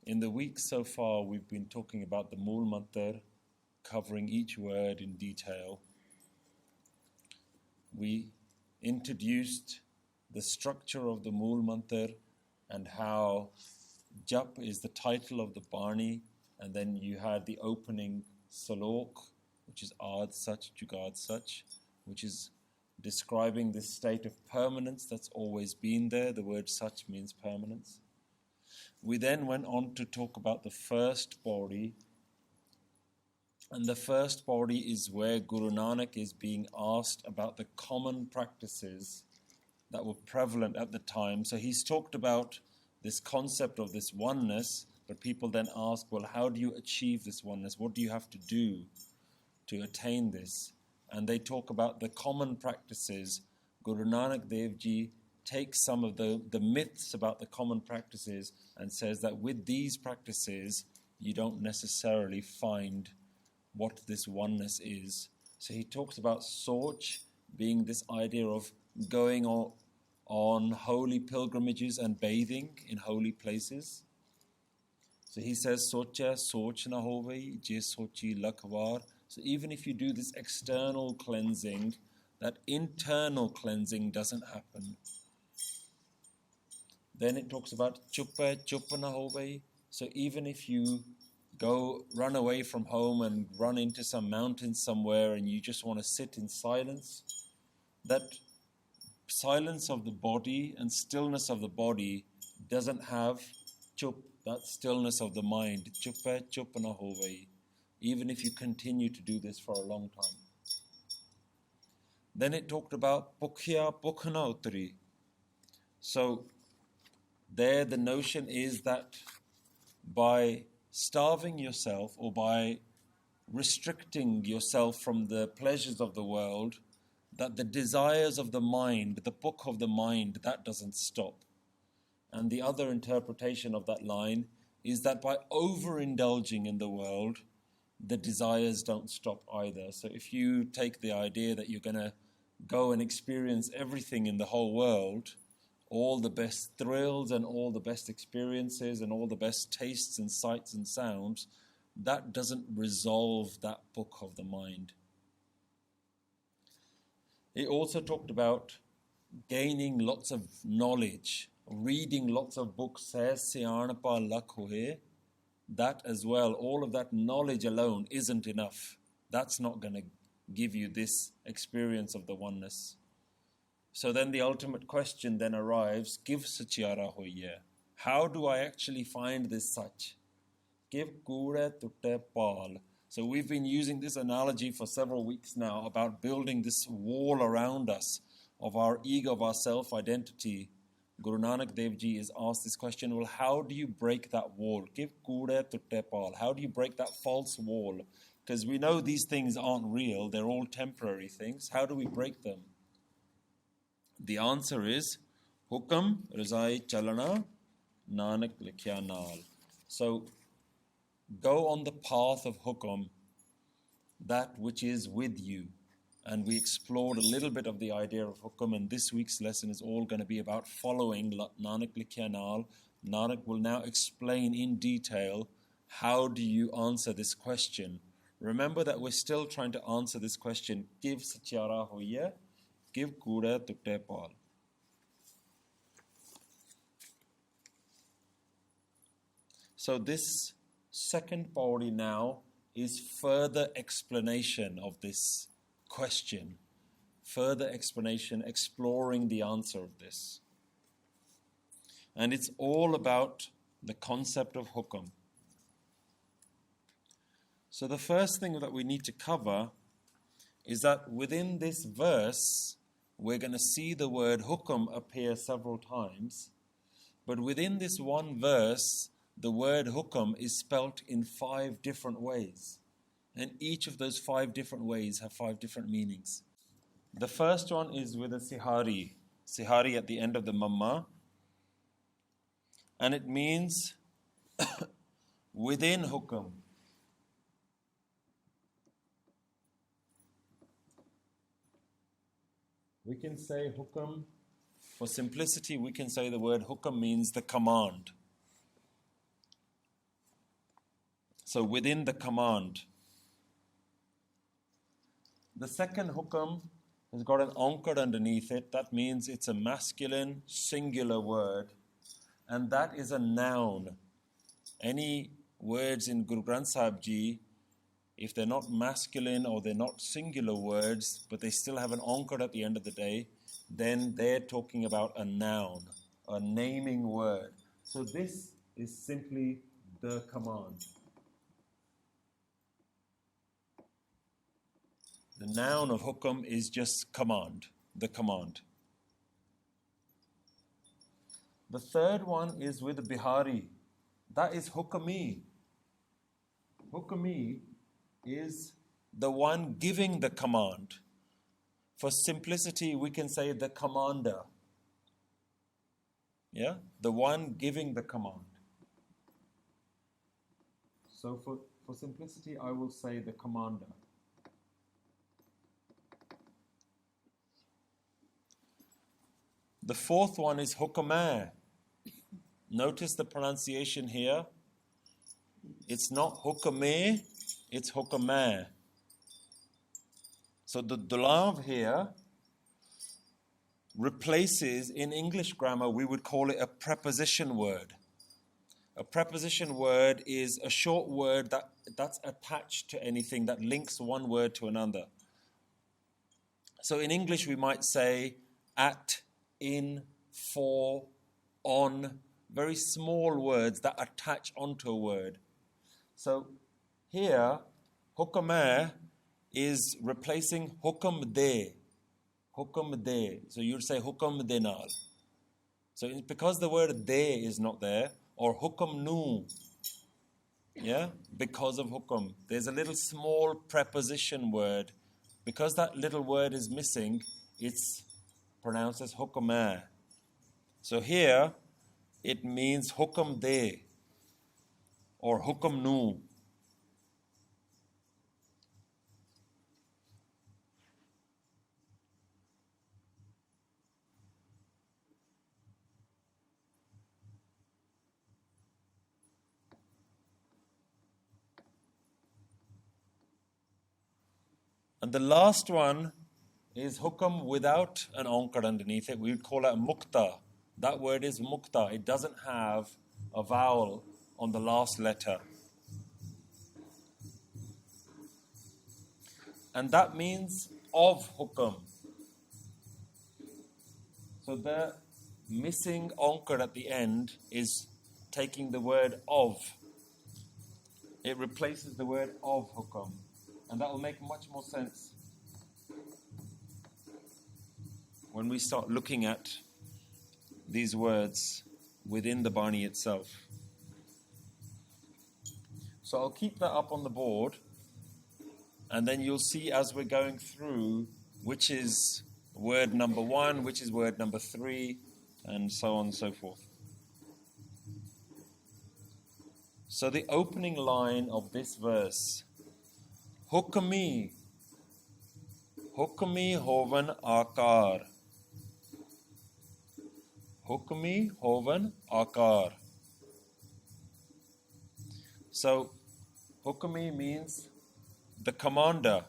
In the weeks so far, we've been talking about the Mool Mantar, covering each word in detail. We introduced the structure of the Mool Mantar and how Jap is the title of the Bani, and then you had the opening Salok, which is Aad Sach, Jugad Sach, which is describing this state of permanence that's always been there. The word Sach means permanence. We then went on to talk about the first body, and the first body is where Guru Nanak is being asked about the common practices that were prevalent at the time. So he's talked about this concept of this oneness, but people then ask, well, how do you achieve this oneness? What do you have to do to attain this? And they talk about the common practices. Guru Nanak Dev Ji takes some of the myths about the common practices and says that with these practices, you don't necessarily find what this oneness is. So he talks about Soch being this idea of going on holy pilgrimages and bathing in holy places. So he says, Socha, Soch na hovai, je sochi lakhwar. So even if you do this external cleansing, that internal cleansing doesn't happen. Then it talks about chupa, chupa na hovai. So even if you run away from home and run into some mountain somewhere and you just want to sit in silence, that silence of the body and stillness of the body doesn't have chup, that stillness of the mind. Chupa, chupa na hovai. Even if you continue to do this for a long time. Then it talked about pukhya pukhna utri. So there the notion is that by starving yourself or by restricting yourself from the pleasures of the world, that the desires of the mind, the book of the mind, that doesn't stop. And the other interpretation of that line is that by overindulging in the world, the desires don't stop either. So if you take the idea that you're going to go and experience everything in the whole world, all the best thrills and all the best experiences and all the best tastes and sights and sounds, that doesn't resolve that book of the mind. He also talked about gaining lots of knowledge, reading lots of books, says siyanapa lakh hoye. That as well, all of that knowledge alone isn't enough. That's not going to give you this experience of the oneness. So then the ultimate question then arrives, Give sachiara hoye. How do I actually find this Sach? Give kure tutte pal. So we've been using this analogy for several weeks now about building this wall around us of our ego, of our self-identity. Guru Nanak Dev Ji is asked this question, well, how do you break that wall? Give kure tutte pal. How do you break that false wall? Because we know these things aren't real, they're all temporary things. How do we break them? The answer is, Hukam razai chalana Nanak likhya naal. So, go on the path of Hukam, that which is with you. And we explored a little bit of the idea of Hukam, and this week's lesson is all going to be about following Nanak likhya naal. Nanak will now explain in detail how do you answer this question. Remember that we're still trying to answer this question, Give sachiara hoye, give kure tutte pal. So this second body now is further explanation of this question, further explanation, exploring the answer of this. And it's all about the concept of Hukam. So the first thing that we need to cover is that within this verse, we're going to see the word Hukam appear several times, but within this one verse, the word Hukam is spelt in 5 different ways. And each of those 5 different ways have 5 different meanings. The first one is with a sihari. Sihari at the end of the mamma. And it means within Hukam. We can say Hukam, for simplicity, we can say the word Hukam means the command. So within the command. The second hukam has got an ankar underneath it. That means it's a masculine, singular word. And that is a noun. Any words in Guru Granth Sahib Ji, if they're not masculine or they're not singular words, but they still have an ankar at the end of the day, then they're talking about a noun, a naming word. So this is simply the command. The noun of hukam is just command, the command. The third one is with Bihari. That is hukami. Hukami is the one giving the command. For simplicity, we can say the commander. Yeah? The one giving the command. So for simplicity, I will say the commander. The fourth one is hukmai. Notice the pronunciation here. It's not hukmee, it's hukmai. So the dulav here replaces, in English grammar, we would call it a preposition word. A preposition word is a short word that's attached to anything, that links one word to another. So in English we might say at, in, for, on, very small words that attach onto a word. So here, hukmai is replacing hukam de. Hukam de. So you'd say hukam de naal. So because the word de is not there, or hukam nu, yeah, because of hukam, there's a little small preposition word. Because that little word is missing, it's pronounced as hukmai. So here, it means hukam de or hukam nu. And the last one is hukam without an ankar underneath it. We would call it a mukta. That word is mukta. It doesn't have a vowel on the last letter. And that means of hukam. So the missing ankar at the end is taking the word of. It replaces the word of hukam. And that will make much more sense when we start looking at these words within the Bani itself. So I'll keep that up on the board, and then you'll see as we're going through which is word number 1, which is word number 3, and so on and so forth. So the opening line of this verse, Hukami, Hukami Hovan Akar. Hukami Hovan Akar. So, Hukami means the commander.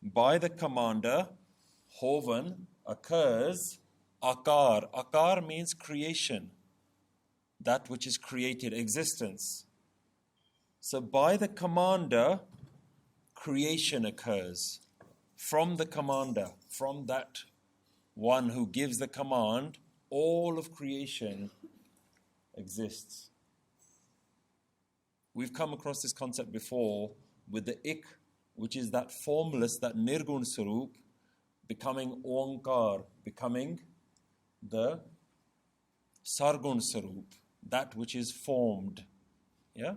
By the commander, Hovan occurs Akar. Akar means creation, that which is created, existence. So by the commander, creation occurs. From the commander, from that one who gives the command, all of creation exists. We've come across this concept before with the ik, which is that formless, that nirgun sarup, becoming oankar, becoming the sargun sarup, that which is formed. Yeah?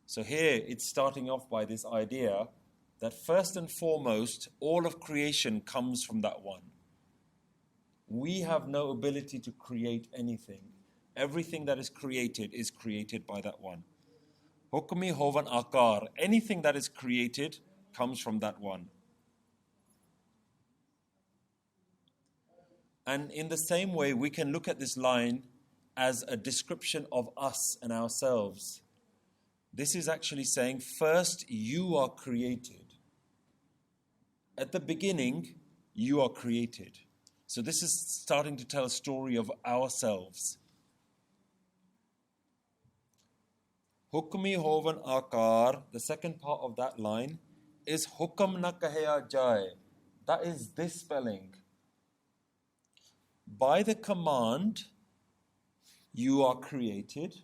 So here it's starting off by this idea that first and foremost, all of creation comes from that one. We have no ability to create anything. Everything that is created by that one. Hukmi Hovan Akar. Anything that is created comes from that one. And in the same way, we can look at this line as a description of us and ourselves. This is actually saying, first you are created. At the beginning, you are created. So this is starting to tell a story of ourselves. Hukmi Hovan Akar, the second part of that line, is Hukam na kahi-aa jaa-ee. That is this spelling. By the command, you are created,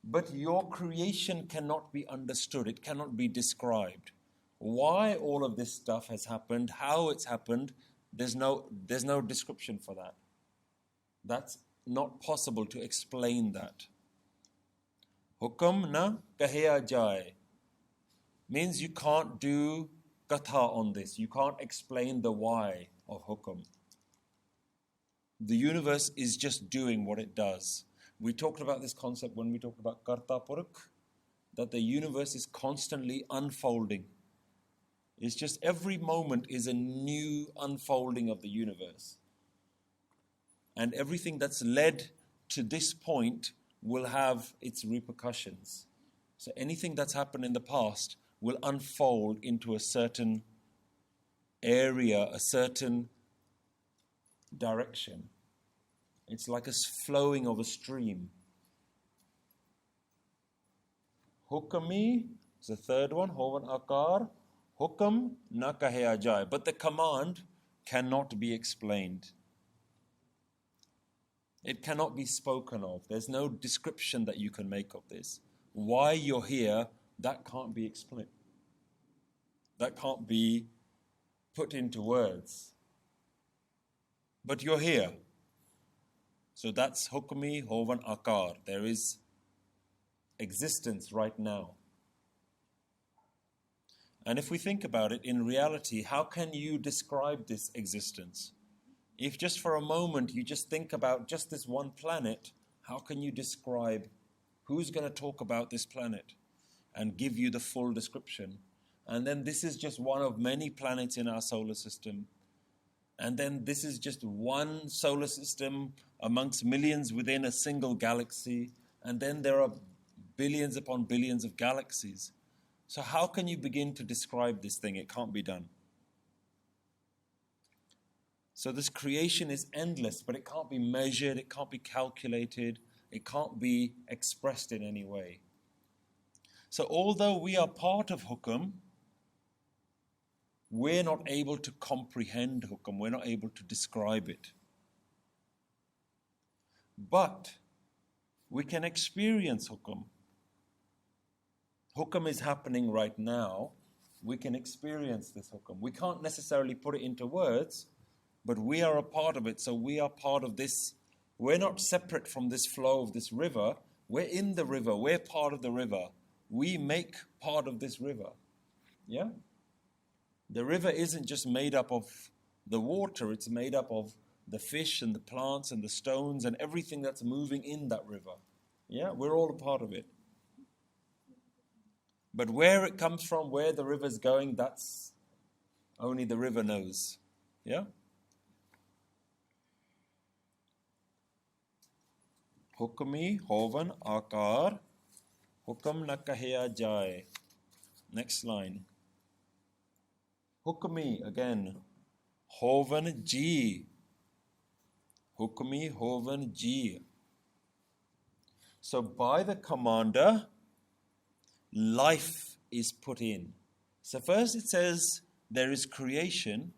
but your creation cannot be understood. It cannot be described. Why all of this stuff has happened, how it's happened, there's no description for that. That's not possible to explain that. Hukam na kahi-aa jaa-ee means you can't do Katha on this. You can't explain the why of Hukam. The universe is just doing what it does. We talked about this concept when we talked about Karta Purukh, that the universe is constantly unfolding. It's just every moment is a new unfolding of the universe. And everything that's led to this point will have its repercussions. So anything that's happened in the past will unfold into a certain area, a certain direction. It's like a flowing of a stream. Hukami is the third one, Hovan Akar. Hukam na kahi-aa jaa-ee. But the command cannot be explained. It cannot be spoken of. There's no description that you can make of this. Why you're here, that can't be explained. That can't be put into words. But you're here. So that's Hukmi Hovan Akar. There is existence right now. And if we think about it, in reality, how can you describe this existence? If just for a moment you just think about just this one planet, how can you describe who's going to talk about this planet and give you the full description? And then this is just one of many planets in our solar system. And then this is just one solar system amongst millions within a single galaxy. And then there are billions upon billions of galaxies. So how can you begin to describe this thing? It can't be done. So this creation is endless, but it can't be measured, it can't be calculated, it can't be expressed in any way. So although we are part of Hukam, we're not able to comprehend Hukam, we're not able to describe it. But we can experience Hukam. Hukam is happening right now. We can experience this Hukam. We can't necessarily put it into words, but we are a part of it, so we are part of this. We're not separate from this flow of this river. We're in the river. We're part of the river. We make part of this river. Yeah? The river isn't just made up of the water. It's made up of the fish and the plants and the stones and everything that's moving in that river. Yeah? We're all a part of it. But where it comes from, where the river's going, that's only the river knows. Yeah? Hukmi Hovan Akar Hukam na kahi-aa jaa-ee. Next line. Hukmi again. Hovan jee. Hukmi Hovan jee. So by the commander, life is put in. So first it says there is creation,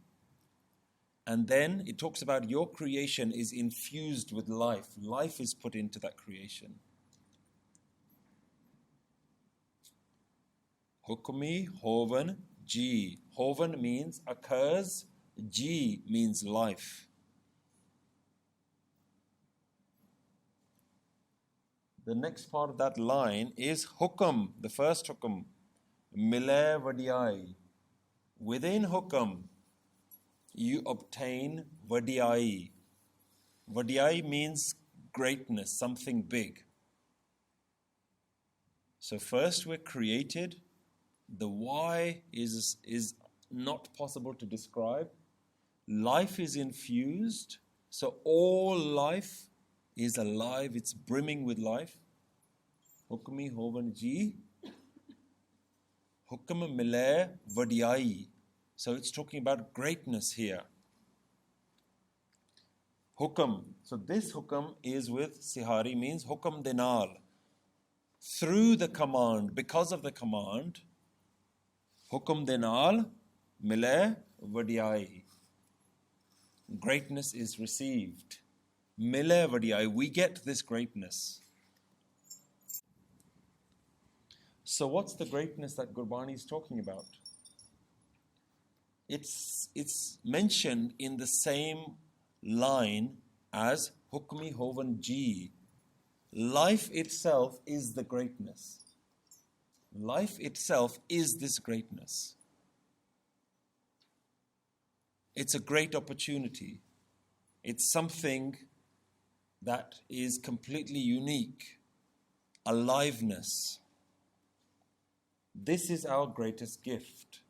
and then it talks about your creation is infused with life. Life is put into that creation. Hukmi Hovan jee. Hovan means occurs, jee means life. The next part of that line is Hukam, the first Hukam. Milai, vadi-aa-ee. Within Hukam, you obtain vadi-aa-ee. Vadi-aa-ee means greatness, something big. So first we're created. The why is not possible to describe. Life is infused. So all life is alive, it's brimming with life. Hukami, Hovan, jee, Hukam, milai, vadi-aa-ee. So it's talking about greatness here. Hukam. So this hukam is with Sihari, means hukam denal. Through the command, because of the command, hukam denal, milai, vadi-aa-ee. Greatness is received. Milai, vadi-aa-ee. We get this greatness. So what's the greatness that Gurbani is talking about? It's mentioned in the same line as Hukmi, Hovan, jee. Life itself is the greatness. Life itself is this greatness. It's a great opportunity. It's something that is completely unique. Aliveness. This is our greatest gift.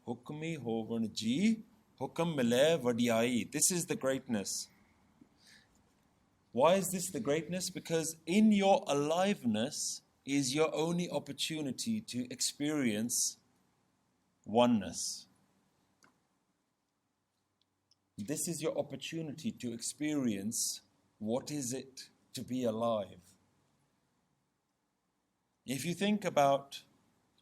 Hukmi, Hovan, jee, Hukam, milai, vadi-aa-ee. This is the greatness. Why is this the greatness? Because in your aliveness is your only opportunity to experience oneness. This is your opportunity to experience what is it to be alive. If you think about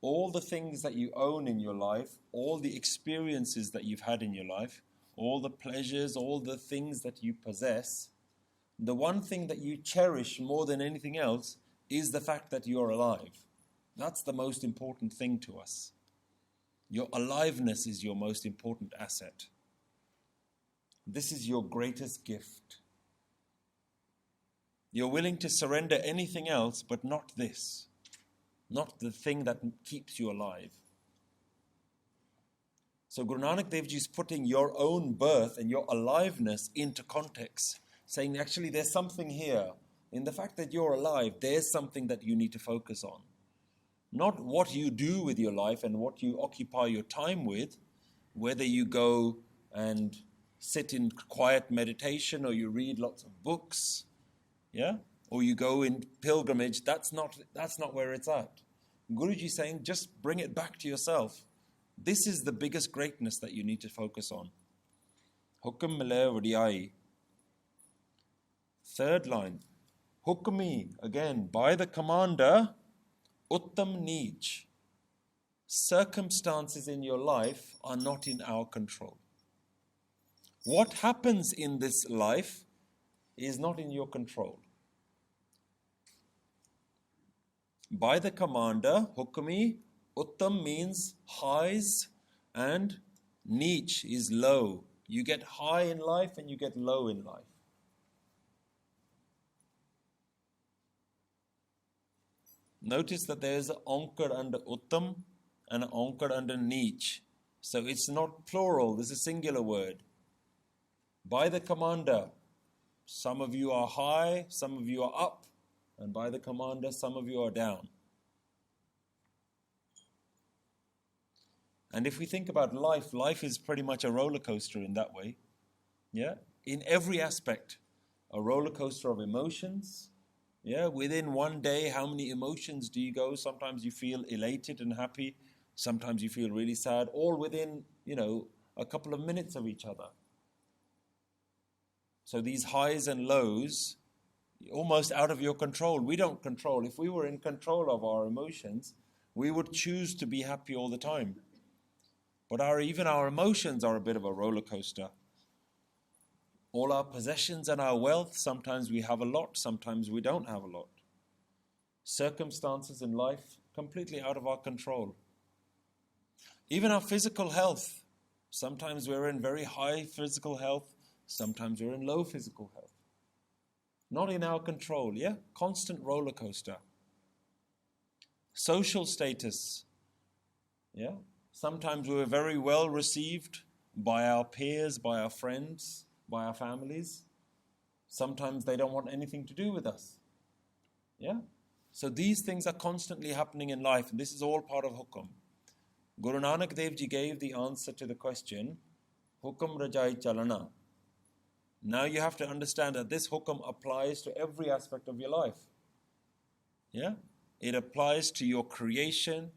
all the things that you own in your life, all the experiences that you've had in your life, all the pleasures, all the things that you possess, the one thing that you cherish more than anything else is the fact that you're alive. That's the most important thing to us. Your aliveness is your most important asset. This is your greatest gift. You're willing to surrender anything else, but not this. Not the thing that keeps you alive. So Guru Nanak Dev Ji is putting your own birth and your aliveness into context, saying actually there's something here. In the fact that you're alive, there's something that you need to focus on. Not what you do with your life and what you occupy your time with, whether you go and sit in quiet meditation or you read lots of books, yeah? Or you go in pilgrimage, that's not where it's at. Guruji is saying, just bring it back to yourself. This is the biggest greatness that you need to focus on. Hukam, milai, vadi-aa-ee. Third line. Hukami, again, by the commander, utam, neech. Circumstances in your life are not in our control. What happens in this life is not in your control. By the commander, Hukami, Uttam means highs and neech is low. You get high in life and you get low in life. Notice that there is an ankar under Uttam and an ankar under neech. So it's not plural, this is a singular word. By the commander, some of you are high, some of you are up. And by the commander, some of you are down. And if we think about life, life is pretty much a roller coaster in that way. Yeah? In every aspect. A roller coaster of emotions. Yeah? Within one day, how many emotions do you go? Sometimes you feel elated and happy. Sometimes you feel really sad. All within, a couple of minutes of each other. So these highs and lows, almost out of your control. We don't control. If we were in control of our emotions, we would choose to be happy all the time. But even our emotions are a bit of a roller coaster. All our possessions and our wealth, sometimes we have a lot, sometimes we don't have a lot. Circumstances in life, completely out of our control. Even our physical health. Sometimes we're in very high physical health, sometimes we're in low physical health. Not in our control, yeah? Constant roller coaster. Social status, yeah? Sometimes we're very well received by our peers, by our friends, by our families. Sometimes they don't want anything to do with us, yeah? So these things are constantly happening in life, and this is all part of Hukam. Guru Nanak Dev Ji gave the answer to the question, Hukam Rajai Chalana. Now you have to understand that this hukam applies to every aspect of your life. Yeah? It applies to your creation.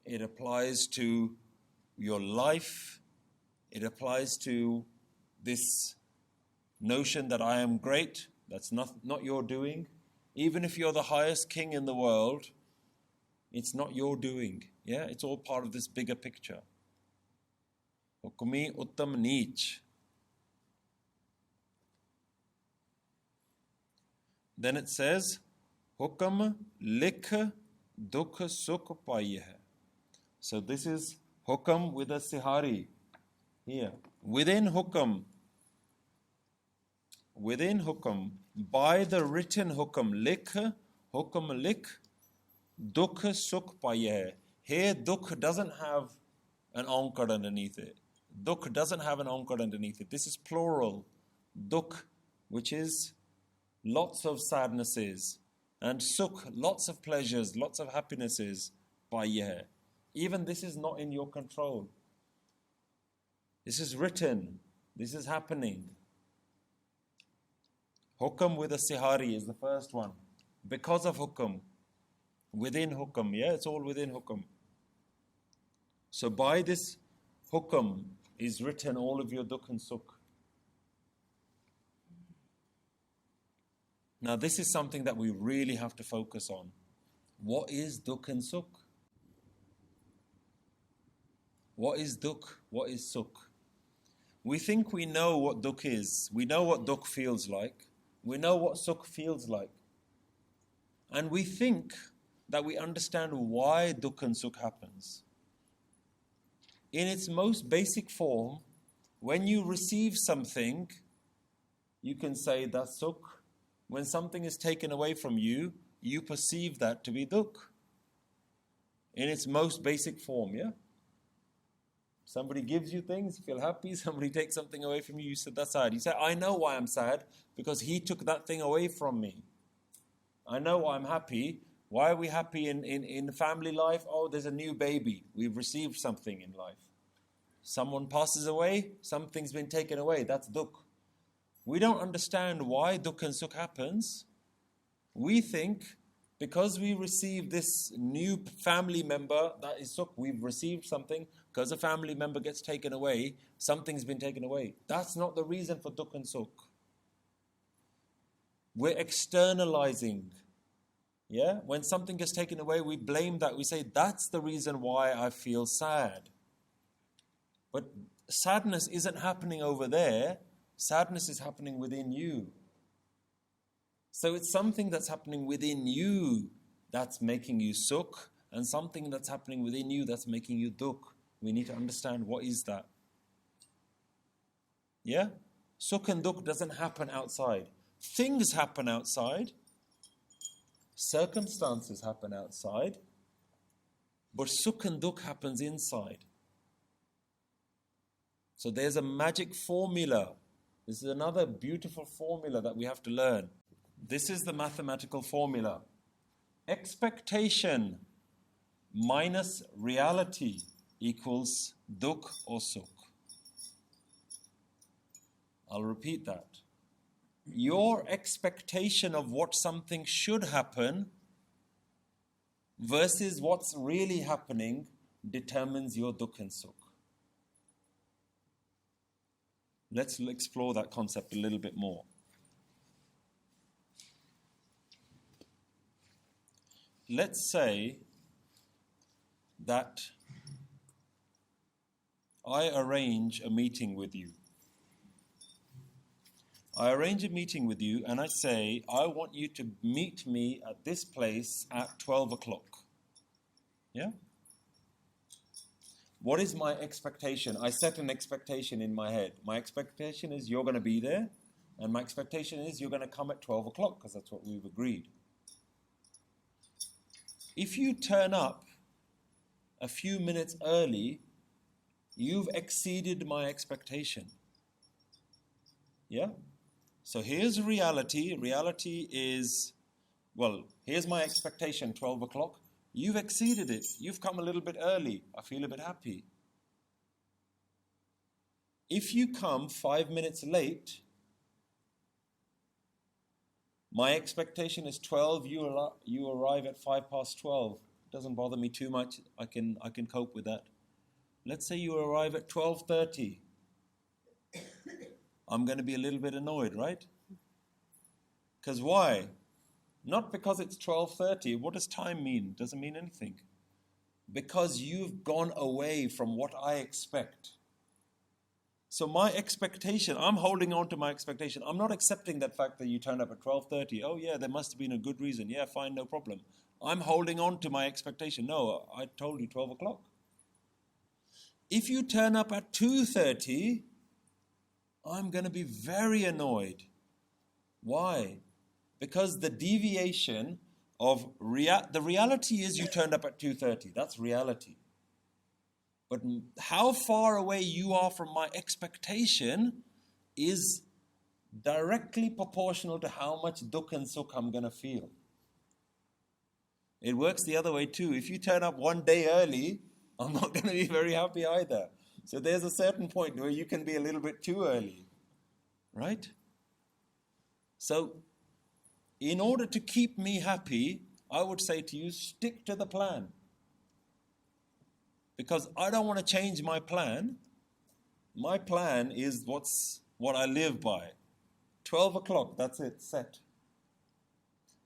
It applies to your life. It applies to this notion that I am great. That's not your doing. Even if you're the highest king in the world, it's not your doing. Yeah? It's all part of this bigger picture. Hukmee, utam, neech. Then it says, Hukam, likh, Dukh, Sukh, paa-ee-ah. So this is Hukam with a sihari here. Within Hukam, by the written Hukam, likh, Hukam, likh, Dukh, Sukh, paa-ee-ah. Here, Dukh doesn't have an aakaar underneath it. Dukh doesn't have an aakaar underneath it. This is plural. Dukh, which is lots of sadnesses, and Sukh, lots of pleasures, lots of happinesses. Bhai, even this is not in your control. This is written. This is happening. Hukam with a sihari is the first one. Because of Hukam. Within Hukam. Yeah, it's all within Hukam. So by this Hukam is written all of your Dukh and Sukh. Now this is something that we really have to focus on. What is Dukh and Sukh? What is Dukh? What is Sukh? We think we know what Dukh is. We know what Dukh feels like. We know what Sukh feels like. And we think that we understand why Dukh and Sukh happens. In its most basic form, when you receive something, you can say that's Sukh. When something is taken away from you, you perceive that to be Dukh. In its most basic form, yeah? Somebody gives you things, you feel happy. Somebody takes something away from you, you said that's sad. You say, I know why I'm sad, because he took that thing away from me. I know why I'm happy. Why are we happy in family life? Oh, there's a new baby. We've received something in life. Someone passes away, something's been taken away. That's Dukh. We don't understand why Dukh and Sukh happens. We think because we receive this new family member, that is Sukh, we've received something, because a family member gets taken away, something's been taken away. That's not the reason for Dukh and Sukh. We're externalizing. Yeah? When something gets taken away, we blame that. We say, that's the reason why I feel sad. But sadness isn't happening over there. Sadness is happening within you. So it's something that's happening within you that's making you Sukh, and something that's happening within you that's making you Dukh. We need to understand what is that. Yeah? Sukh and Dukh doesn't happen outside. Things happen outside. Circumstances happen outside. But Sukh and Dukh happens inside. So there's a magic formula. This is another beautiful formula that we have to learn. This is the mathematical formula. Expectation minus reality equals Dukh or Sukh. I'll repeat that. Your expectation of what something should happen versus what's really happening determines your Dukh and Sukh. Let's explore that concept a little bit more. Let's say that I arrange a meeting with you. I arrange a meeting with you and I say, I want you to meet me at this place at 12 o'clock. Yeah? What is my expectation? I set an expectation in my head. My expectation is you're going to be there, and my expectation is you're going to come at 12 o'clock because that's what we've agreed. If you turn up a few minutes early, you've exceeded my expectation. Yeah? So here's reality. Reality is, well, here's my expectation, 12 o'clock. You've exceeded it. You've come a little bit early. I feel a bit happy. If you come 5 minutes late, My expectation is 12, you arrive at 12:05. Doesn't bother me too much. I can cope with that. Let's say you arrive at 12:30. I'm going to be a little bit annoyed, right? Because why? Not because it's 12:30. What does time mean? Doesn't mean anything. Because you've gone away from what I expect. So my expectation, I'm holding on to my expectation. I'm not accepting that fact that you turned up at 12:30. Oh yeah, there must have been a good reason. Yeah, fine, no problem. I'm holding on to my expectation. No, I told you 12 o'clock. If you turn up at 2:30, I'm going to be very annoyed. Why? Because the deviation of the reality is you turned up at 2:30. That's reality. But how far away you are from my expectation is directly proportional to how much Dukh and Sukh I'm going to feel. It works the other way too. If you turn up one day early, I'm not going to be very happy either. So there's a certain point where you can be a little bit too early. Right? So, in order to keep me happy, I would say to you, stick to the plan. Because I don't want to change my plan. My plan is what I live by. 12 o'clock, that's it, set.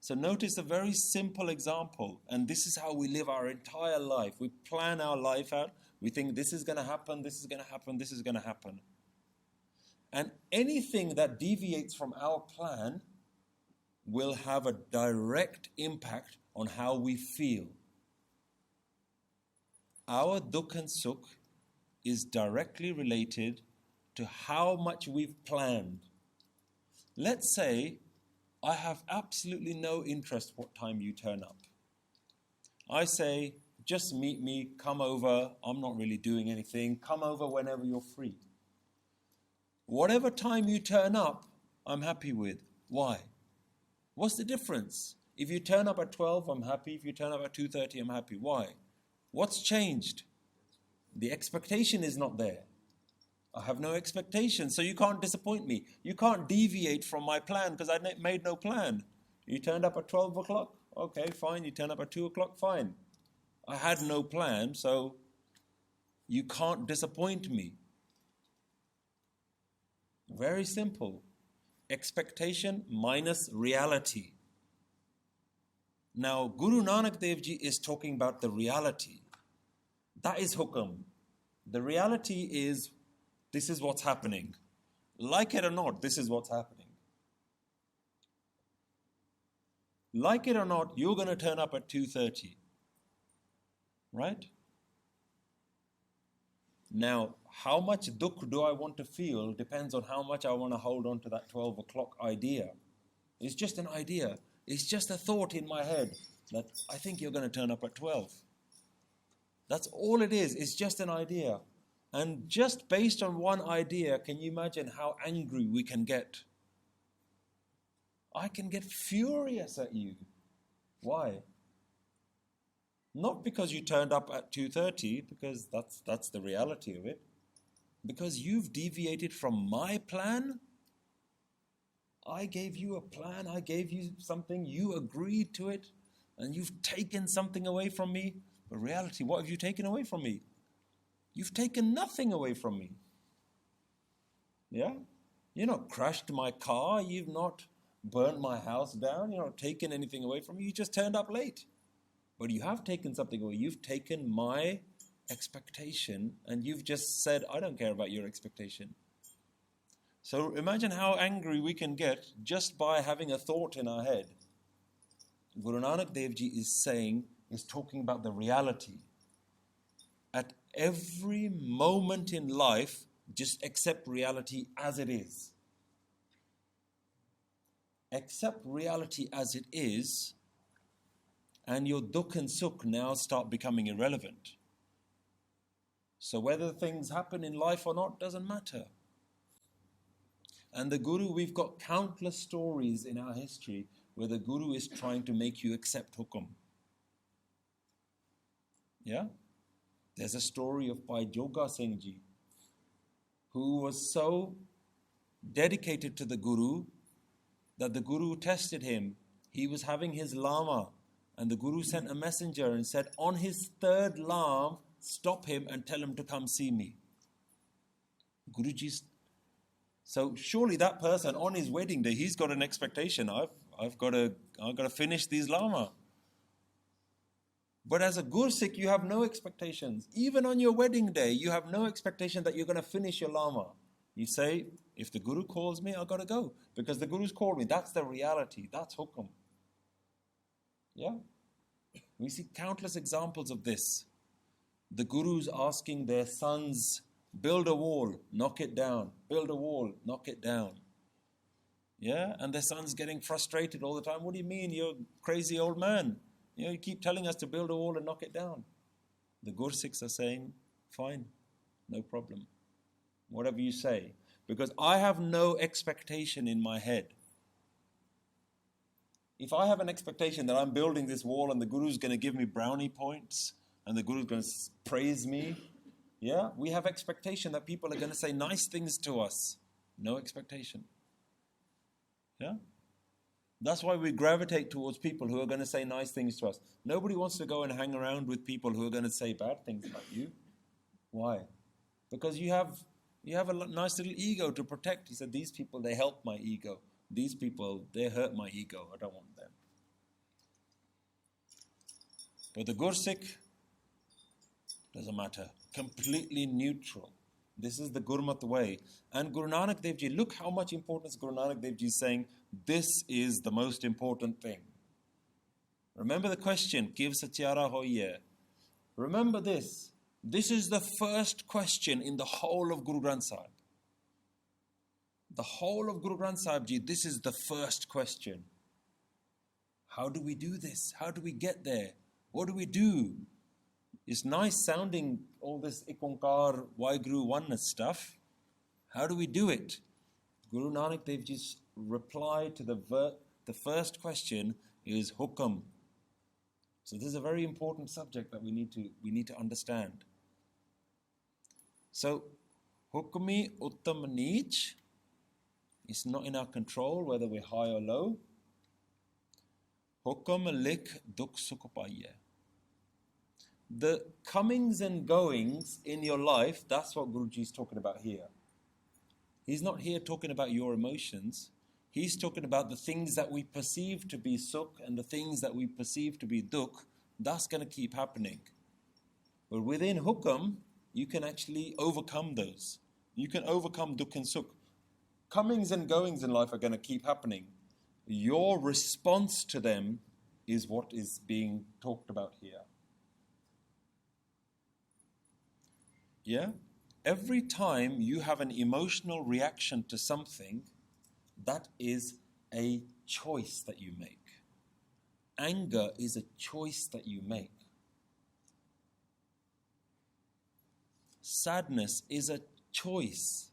So notice a very simple example, and this is how we live our entire life. We plan our life out. We think this is going to happen, this is going to happen, this is going to happen. And anything that deviates from our plan will have a direct impact on how we feel. Our Dukh and Sukh is directly related to how much we've planned. Let's say I have absolutely no interest what time you turn up. I say, just meet me, come over, I'm not really doing anything, come over whenever you're free. Whatever time you turn up, I'm happy with. Why? What's the difference? If you turn up at 12, I'm happy. If you turn up at 2:30, I'm happy. Why? What's changed? The expectation is not there. I have no expectation, so you can't disappoint me. You can't deviate from my plan because I made no plan. You turned up at 12 o'clock? Okay, fine. You turn up at 2 o'clock? Fine. I had no plan, so you can't disappoint me. Very simple. Expectation minus reality. Now, Guru Nanak Dev Ji is talking about the reality. That is Hukam. The reality is, this is what's happening. Like it or not, this is what's happening. Like it or not, you're going to turn up at 2:30. Right? Now, how much Dukh do I want to feel depends on how much I want to hold on to that 12 o'clock idea. It's just an idea. It's just a thought in my head that I think you're going to turn up at 12. That's all it is. It's just an idea. And just based on one idea, can you imagine how angry we can get? I can get furious at you. Why? Not because you turned up at 2:30, because that's the reality of it. Because you've deviated from my plan. I gave you a plan, I gave you something, you agreed to it, and you've taken something away from me. But reality, what have you taken away from me? You've taken nothing away from me. Yeah? You've not crashed my car, you've not burnt my house down, you've not taken anything away from me, you just turned up late. But you have taken something away. You've taken my expectation and you've just said, I don't care about your expectation. So imagine how angry we can get just by having a thought in our head. Guru Nanak Dev Ji is talking about the reality. At every moment in life, just accept reality as it is. Accept reality as it is, and your Dukh and Sukh now start becoming irrelevant. So whether things happen in life or not doesn't matter. And the Guru, we've got countless stories in our history where the Guru is trying to make you accept Hukam. Yeah? There's a story of Bhai Joga Singh Ji, who was so dedicated to the Guru that the Guru tested him. He was having his lama, and the Guru sent a messenger and said, on his third lam, stop him and tell him to come see me. Guruji's. So surely that person on his wedding day, he's got an expectation. I've got to finish these lama. But as a Gursikh, you have no expectations. Even on your wedding day, you have no expectation that you're going to finish your lama. You say, if the Guru calls me, I've got to go. Because the Guru's called me. That's the reality. That's Hukam. Yeah? We see countless examples of this. The Gurus asking their sons, build a wall, knock it down. Build a wall, knock it down. Yeah? And their sons getting frustrated all the time. What do you mean? You're a crazy old man. You keep telling us to build a wall and knock it down. The Gursikhs are saying, fine, no problem. Whatever you say. Because I have no expectation in my head. If I have an expectation that I'm building this wall and the Guru's going to give me brownie points and the Guru's going to praise me, yeah, we have expectation that people are going to say nice things to us. No expectation. Yeah? That's why we gravitate towards people who are going to say nice things to us. Nobody wants to go and hang around with people who are going to say bad things about you. Why? Because you have a nice little ego to protect. He said, these people, they help my ego. These people, they hurt my ego. I don't want them. But the Gursikh, doesn't matter. Completely neutral. This is the Gurmat way. And Guru Nanak Dev Ji, look how much importance Guru Nanak Dev Ji is saying, this is the most important thing. Remember the question, Kiv Satyara Hoye. Remember this. This is the first question in the whole of Guru Granth Sahib. The whole of Guru Granth Sahib Ji, this is the first question. How do we do this? How do we get there? What do we do? It's nice sounding all this ikonkar, Waheguru oneness stuff. How do we do it? Guru Nanak Dev Ji's reply to the first question is Hukam. So this is a very important subject that we need to understand. So hukmee, utam, neech, it's not in our control whether we're high or low. Hukam, likh, Dukh, Sukh, paa-ee-ah. The comings and goings in your life, that's what Guruji is talking about here. He's not here talking about your emotions. He's talking about the things that we perceive to be Sukh and the things that we perceive to be Dukh. That's going to keep happening. But within Hukam, you can actually overcome those. You can overcome Dukh and Sukh. Comings and goings in life are going to keep happening. Your response to them is what is being talked about here. Yeah? Every time you have an emotional reaction to something, that is a choice that you make. Anger is a choice that you make. Sadness is a choice.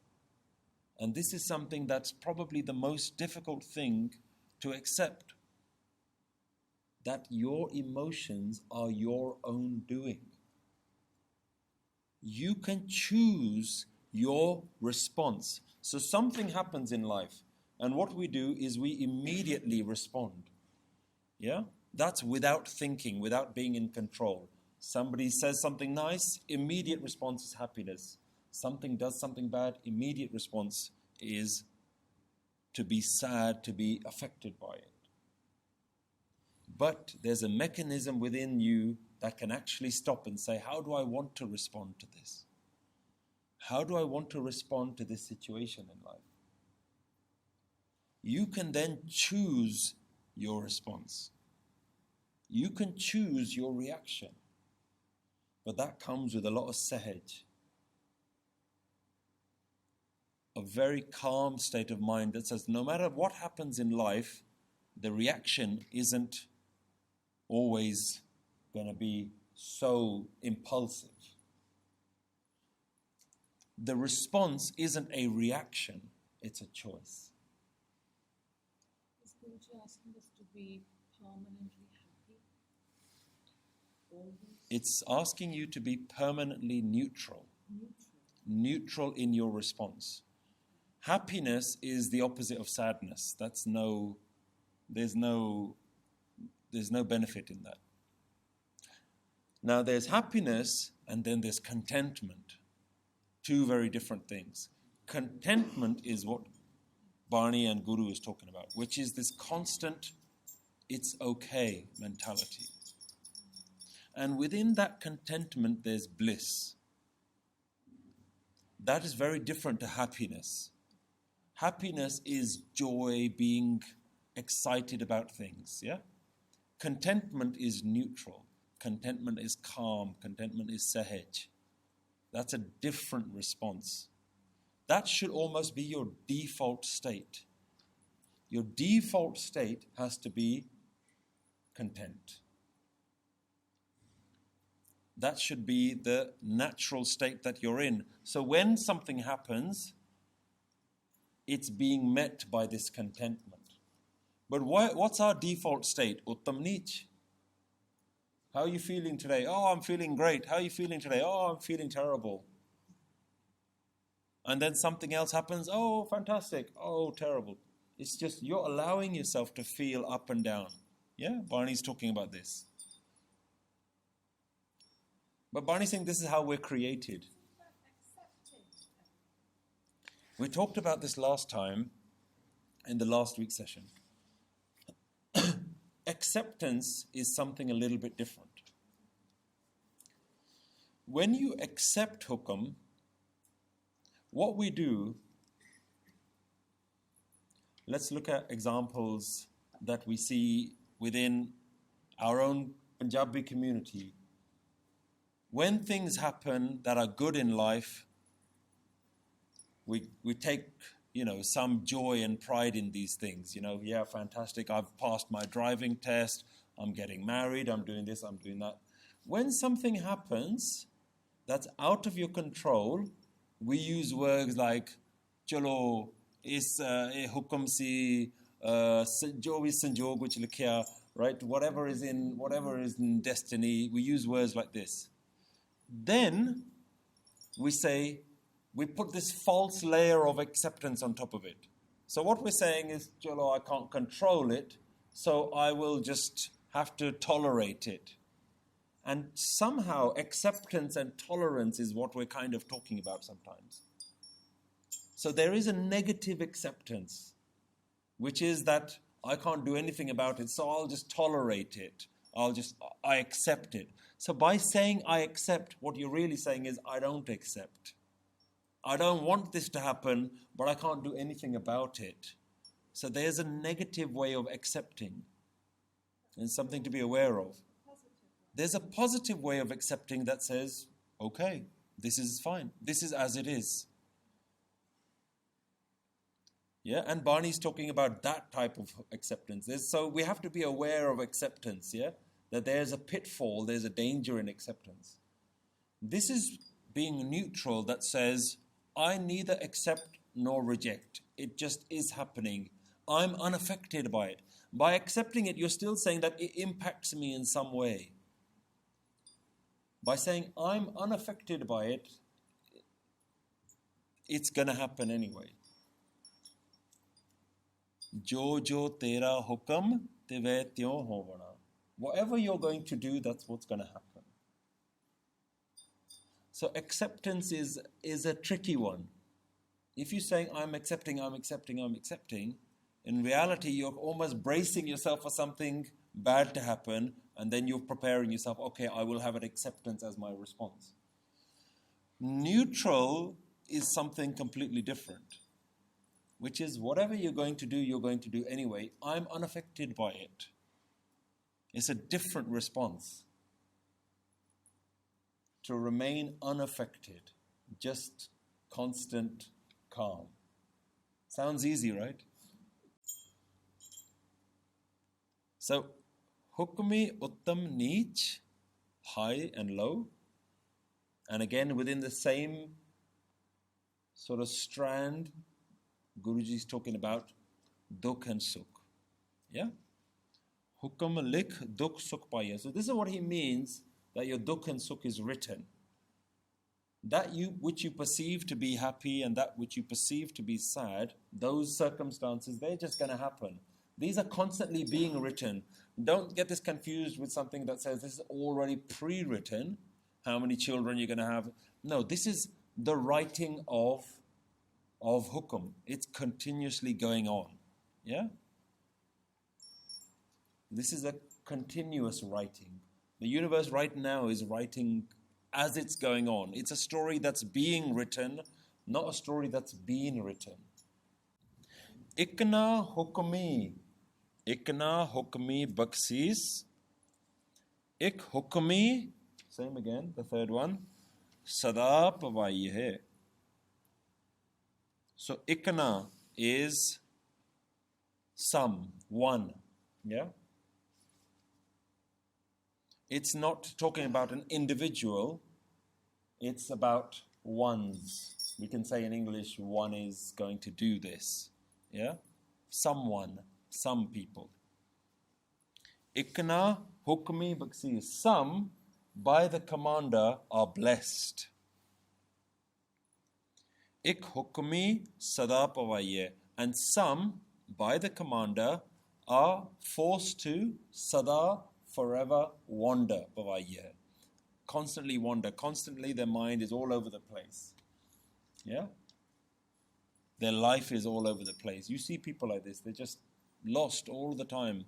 And this is something that's probably the most difficult thing to accept. That your emotions are your own doing. You can choose your response. So something happens in life, and what we do is we immediately respond. Yeah? That's without thinking, without being in control. Somebody says something nice, immediate response is happiness. Something does something bad, immediate response is to be sad, to be affected by it. But there's a mechanism within you that can actually stop and say, how do I want to respond to this? How do I want to respond to this situation in life? You can then choose your response. You can choose your reaction. But that comes with a lot of sahaj. A very calm state of mind that says, no matter what happens in life, the reaction isn't always going to be so impulsive. The response isn't a reaction, it's a choice. Is Guruji asking us to be permanently happy? Always? It's asking you to be permanently neutral. Neutral in your response. Happiness is the opposite of sadness. There's no benefit in that. Now there's happiness and then there's contentment. Two very different things. Contentment is what Barney and Guru is talking about, which is this constant, it's okay mentality. And within that contentment, there's bliss. That is very different to happiness. Happiness is joy, being excited about things, yeah? Contentment is neutral. Contentment is calm. Contentment is sahaj. That's a different response. That should almost be your default state. Your default state has to be content. That should be the natural state that you're in. So when something happens, it's being met by this contentment. But what's our default state? Utam, neech. How are you feeling today? Oh, I'm feeling great. How are you feeling today? Oh, I'm feeling terrible. And then something else happens. Oh, fantastic. Oh, terrible. It's just you're allowing yourself to feel up and down. Yeah, Barney's talking about this. But Barney's saying this is how we're created. We talked about this last time in the last week's session. Acceptance is something a little bit different. When you accept hukam, what we do, let's look at examples that we see within our own Punjabi community. When things happen that are good in life, we take, some joy and pride in these things. Yeah, fantastic, I've passed my driving test, I'm getting married, I'm doing this, I'm doing that. When something happens that's out of your control, we use words like, chalo, is hukam si, jo vi sanjog vich likhya, right? Whatever is in destiny, we use words like this. Then we say, we put this false layer of acceptance on top of it. So what we're saying is, chalo, I can't control it, so I will just have to tolerate it. And somehow acceptance and tolerance is what we're kind of talking about sometimes. So there is a negative acceptance, which is that I can't do anything about it, so I'll just tolerate it. I accept it. So by saying I accept, what you're really saying is I don't accept. I don't want this to happen, but I can't do anything about it. So there's a negative way of accepting, and something to be aware of. There's a positive way of accepting that says, okay, this is fine. This is as it is. Yeah, and Barney's talking about that type of acceptance. So we have to be aware of acceptance, yeah? That there's a pitfall, there's a danger in acceptance. This is being neutral that says, I neither accept nor reject. It just is happening. I'm unaffected by it. By accepting it, you're still saying that it impacts me in some way. By saying I'm unaffected by it, it's going to happen anyway. Jo jo tera hukam teve tyon hovana. Whatever you're going to do, that's what's going to happen. So acceptance is a tricky one. If you're saying I'm accepting, in reality you're almost bracing yourself for something bad to happen, and then you're preparing yourself, okay, I will have an acceptance as my response. Neutral is something completely different, which is whatever you're going to do anyway. I'm unaffected by it. It's a different response. To remain unaffected, just constant calm. Sounds easy, right? So, hukmi, utam, neech, high and low. And again, within the same sort of strand, Guruji is talking about Dukh and Sukh. Yeah? Hukam, likh, Dukh, Sukh, paa-ee-ah. So this is what he means, that your Dukh and Sukh is written. That which you perceive to be happy and that which you perceive to be sad, those circumstances, they're just going to happen. These are constantly being written. Don't get this confused with something that says this is already pre-written, how many children you're going to have. No, this is the writing of Hukam. It's continuously going on. Yeah? This is a continuous writing. The universe right now is writing as it's going on. It's a story that's being written, not a story that's been written. Iknaa hukmi. Iknaa hukmi bakhsees. Ik hukmi. Same again, the third one. Sadaa bhavaa-ee-ah. So iknaa is some, one. Yeah? It's not talking about an individual, it's about ones. We can say in English, one is going to do this. Yeah? Someone, some people. Iknaa hukmi bakhsees. Some, by the commander, are blessed. Ik hukmi sadaa bhavaa-ee-ah. And some, by the commander, are forced to sadaa, forever wander, bhavaa-ee-ah. Constantly wander. Constantly their mind is all over the place. Yeah? Their life is all over the place. You see people like this, they're just lost all the time.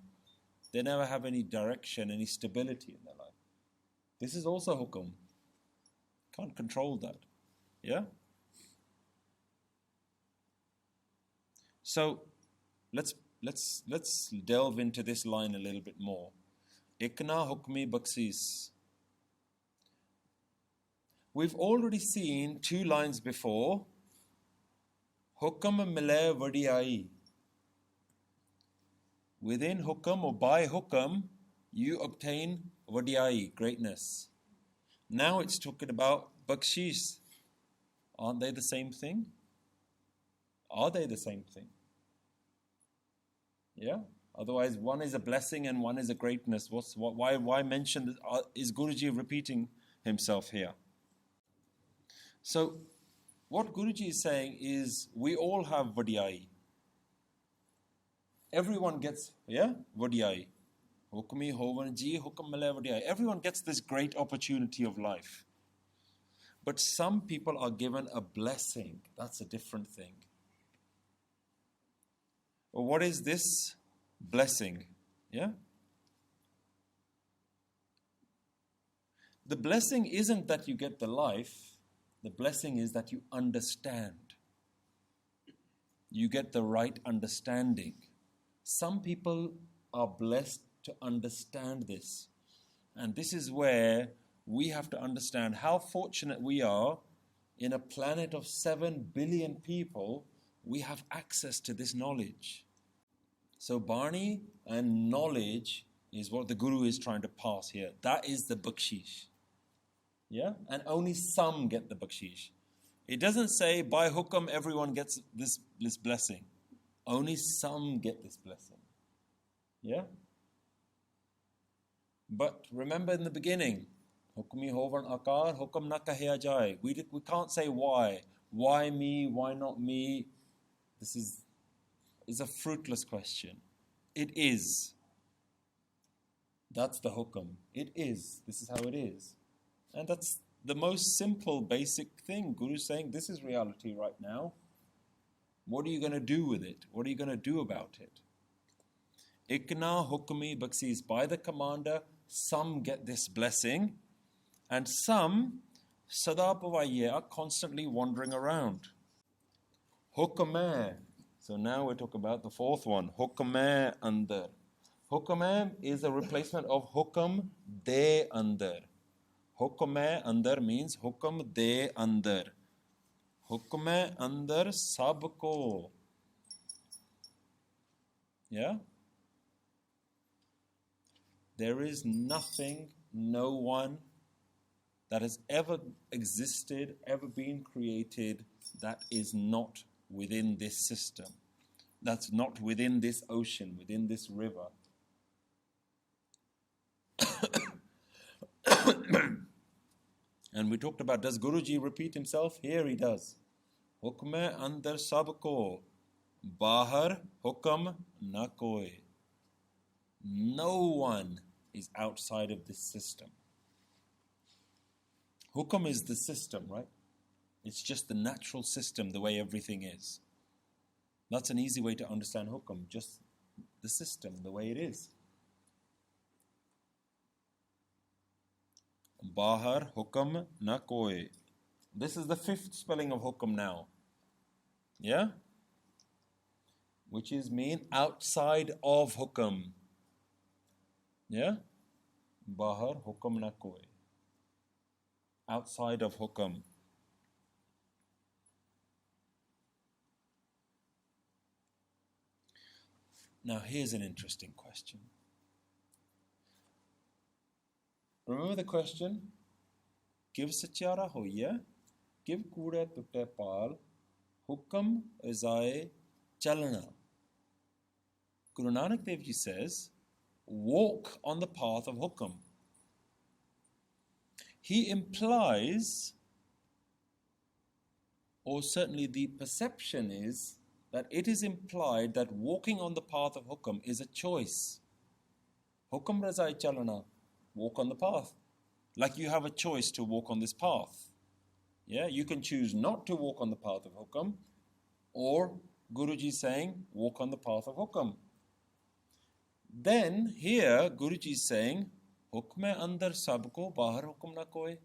They never have any direction, any stability in their life. This is also Hukam. Can't control that. Yeah? So let's delve into this line a little bit more. Iknaa hukmi bakhsees. We've already seen 2 lines before. Hukam milai vadi-aa-ee. Within Hukam or by Hukam, you obtain vadi-aa-ee, greatness. Now it's talking about bakhsees. Aren't they the same thing? Are they the same thing? Yeah? Otherwise, one is a blessing and one is a greatness. Why mention this? Is Guruji repeating himself here? So, what Guruji is saying is, we all have vadi-aa-ee. Everyone gets, vadi-aa-ee. Hukami, Hovan, jee-a, Hukam, milai, vadi-aa-ee. Everyone gets this great opportunity of life. But some people are given a blessing. That's a different thing. Well, what is this blessing? Yeah? The blessing isn't that you get the life. The blessing is that you understand. You get the right understanding. Some people are blessed to understand this. And this is where we have to understand how fortunate we are. In a planet of 7 billion people, we have access to this knowledge. So Bani and knowledge is what the Guru is trying to pass here. That is the bakhshish. Yeah? And only some get the bakhshish. It doesn't say by Hukam everyone gets this blessing. Only some get this blessing. Yeah? But remember in the beginning, Hukmi, Hovan, Akar, Hukam na kahi-aa, jaa-ee. We can't say why. Why me? Why not me? This is a fruitless question. It is. That's the Hukam. It is. This is how it is. And that's the most simple, basic thing. Guru's saying, this is reality right now. What are you going to do with it? What are you going to do about it? Iknaa hukmi bakhsees. By the commander, some get this blessing, and some, sadaa bhavaa-ee-ah, are constantly wandering around. Hukmai. So now we're talking about the fourth one. Hukmai andar. Hukmai is a replacement of Hukam de andar. Hukmai andar means Hukam de andar. Hukmai andar sabko. Yeah? There is nothing, no one that has ever existed, ever been created, that is not within this system. That's not within this ocean, within this river. And we talked about, does Guruji repeat himself? Here he does. Hukme andar sab ko, bahar hukam na koi. No one is outside of this system. Hukam is the system, right? It's just the natural system, the way everything is. That's an easy way to understand hukam, just the system, the way it is. Bahar hukam na koi. This is the fifth spelling of hukam now. Yeah? Which is mean outside of hukam. Yeah? Bahar hukam na koi. Outside of hukam. Now here's an interesting question. Remember the question? Give sachara hoya, give kure tutte pal, hukam jaa-ee chalana. Guru Nanak Dev Ji says, walk on the path of hukam. He implies, or certainly the perception is, that it is implied that walking on the path of hukam is a choice. Hukam jaa-ee chalana. Walk on the path. Like you have a choice to walk on this path. Yeah, you can choose not to walk on the path of hukam, or Guruji is saying, walk on the path of hukam. Then here Guruji is saying, hukme andar sabko, bahar hukam na koi.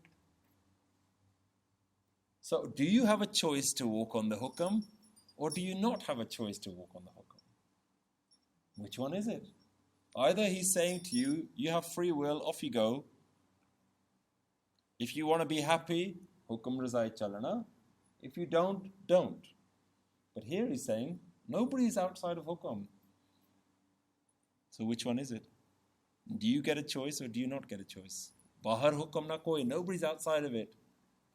So do you have a choice to walk on the hukam, or do you not have a choice to walk on the hukam? Which one is it? Either he's saying to you, you have free will, off you go. If you want to be happy, hukam jaa-ee chalana. If you don't, don't. But here he's saying, nobody is outside of hukam. So which one is it? Do you get a choice or do you not get a choice? Bahar hukam na koi, nobody's outside of it.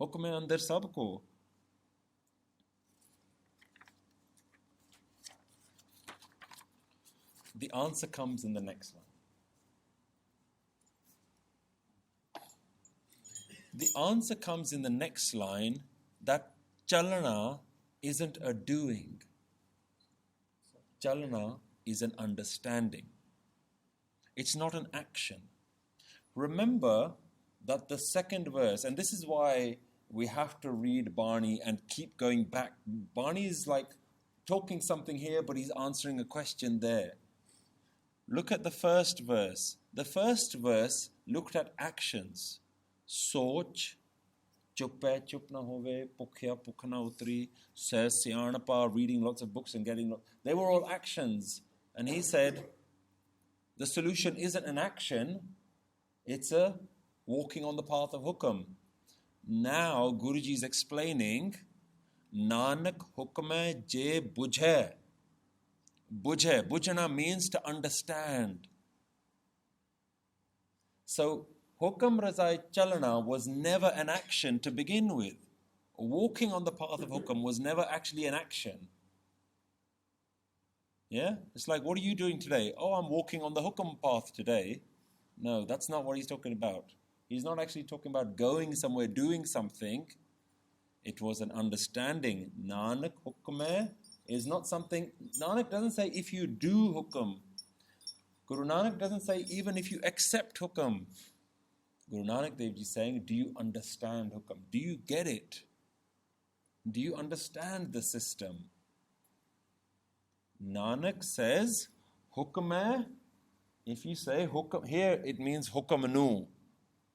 Hukme andar sabko. The answer comes in the next line. The answer comes in the next line that chalana isn't a doing. Chalana is an understanding. It's not an action. Remember that the second verse, and this is why we have to read Bani and keep going back. Bani is like talking something here, but he's answering a question there. Look at the first verse. The first verse looked at actions. Soch, chuppe, chup na hove, pukhya, pukh na utri, says siyanapa, reading lots of books and getting they were all actions. And he said, the solution isn't an action, it's a walking on the path of hukam. Now Guruji is explaining, Nanak hukme jee bujhe. Bujhe. Bujhana means to understand. So, hukam jaa-ee chalana was never an action to begin with. Walking on the path of hukam was never actually an action. Yeah? It's like, what are you doing today? Oh, I'm walking on the hukam path today. No, that's not what he's talking about. He's not actually talking about going somewhere, doing something. It was an understanding. Nanak hukme is not something. Nanak doesn't say if you do hukam. Guru Nanak doesn't say even if you accept hukam. Guru Nanak Dev Ji is saying, do you understand hukam? Do you get it? Do you understand the system? Nanak says, hukmee, if you say hukam, here it means hukamanu.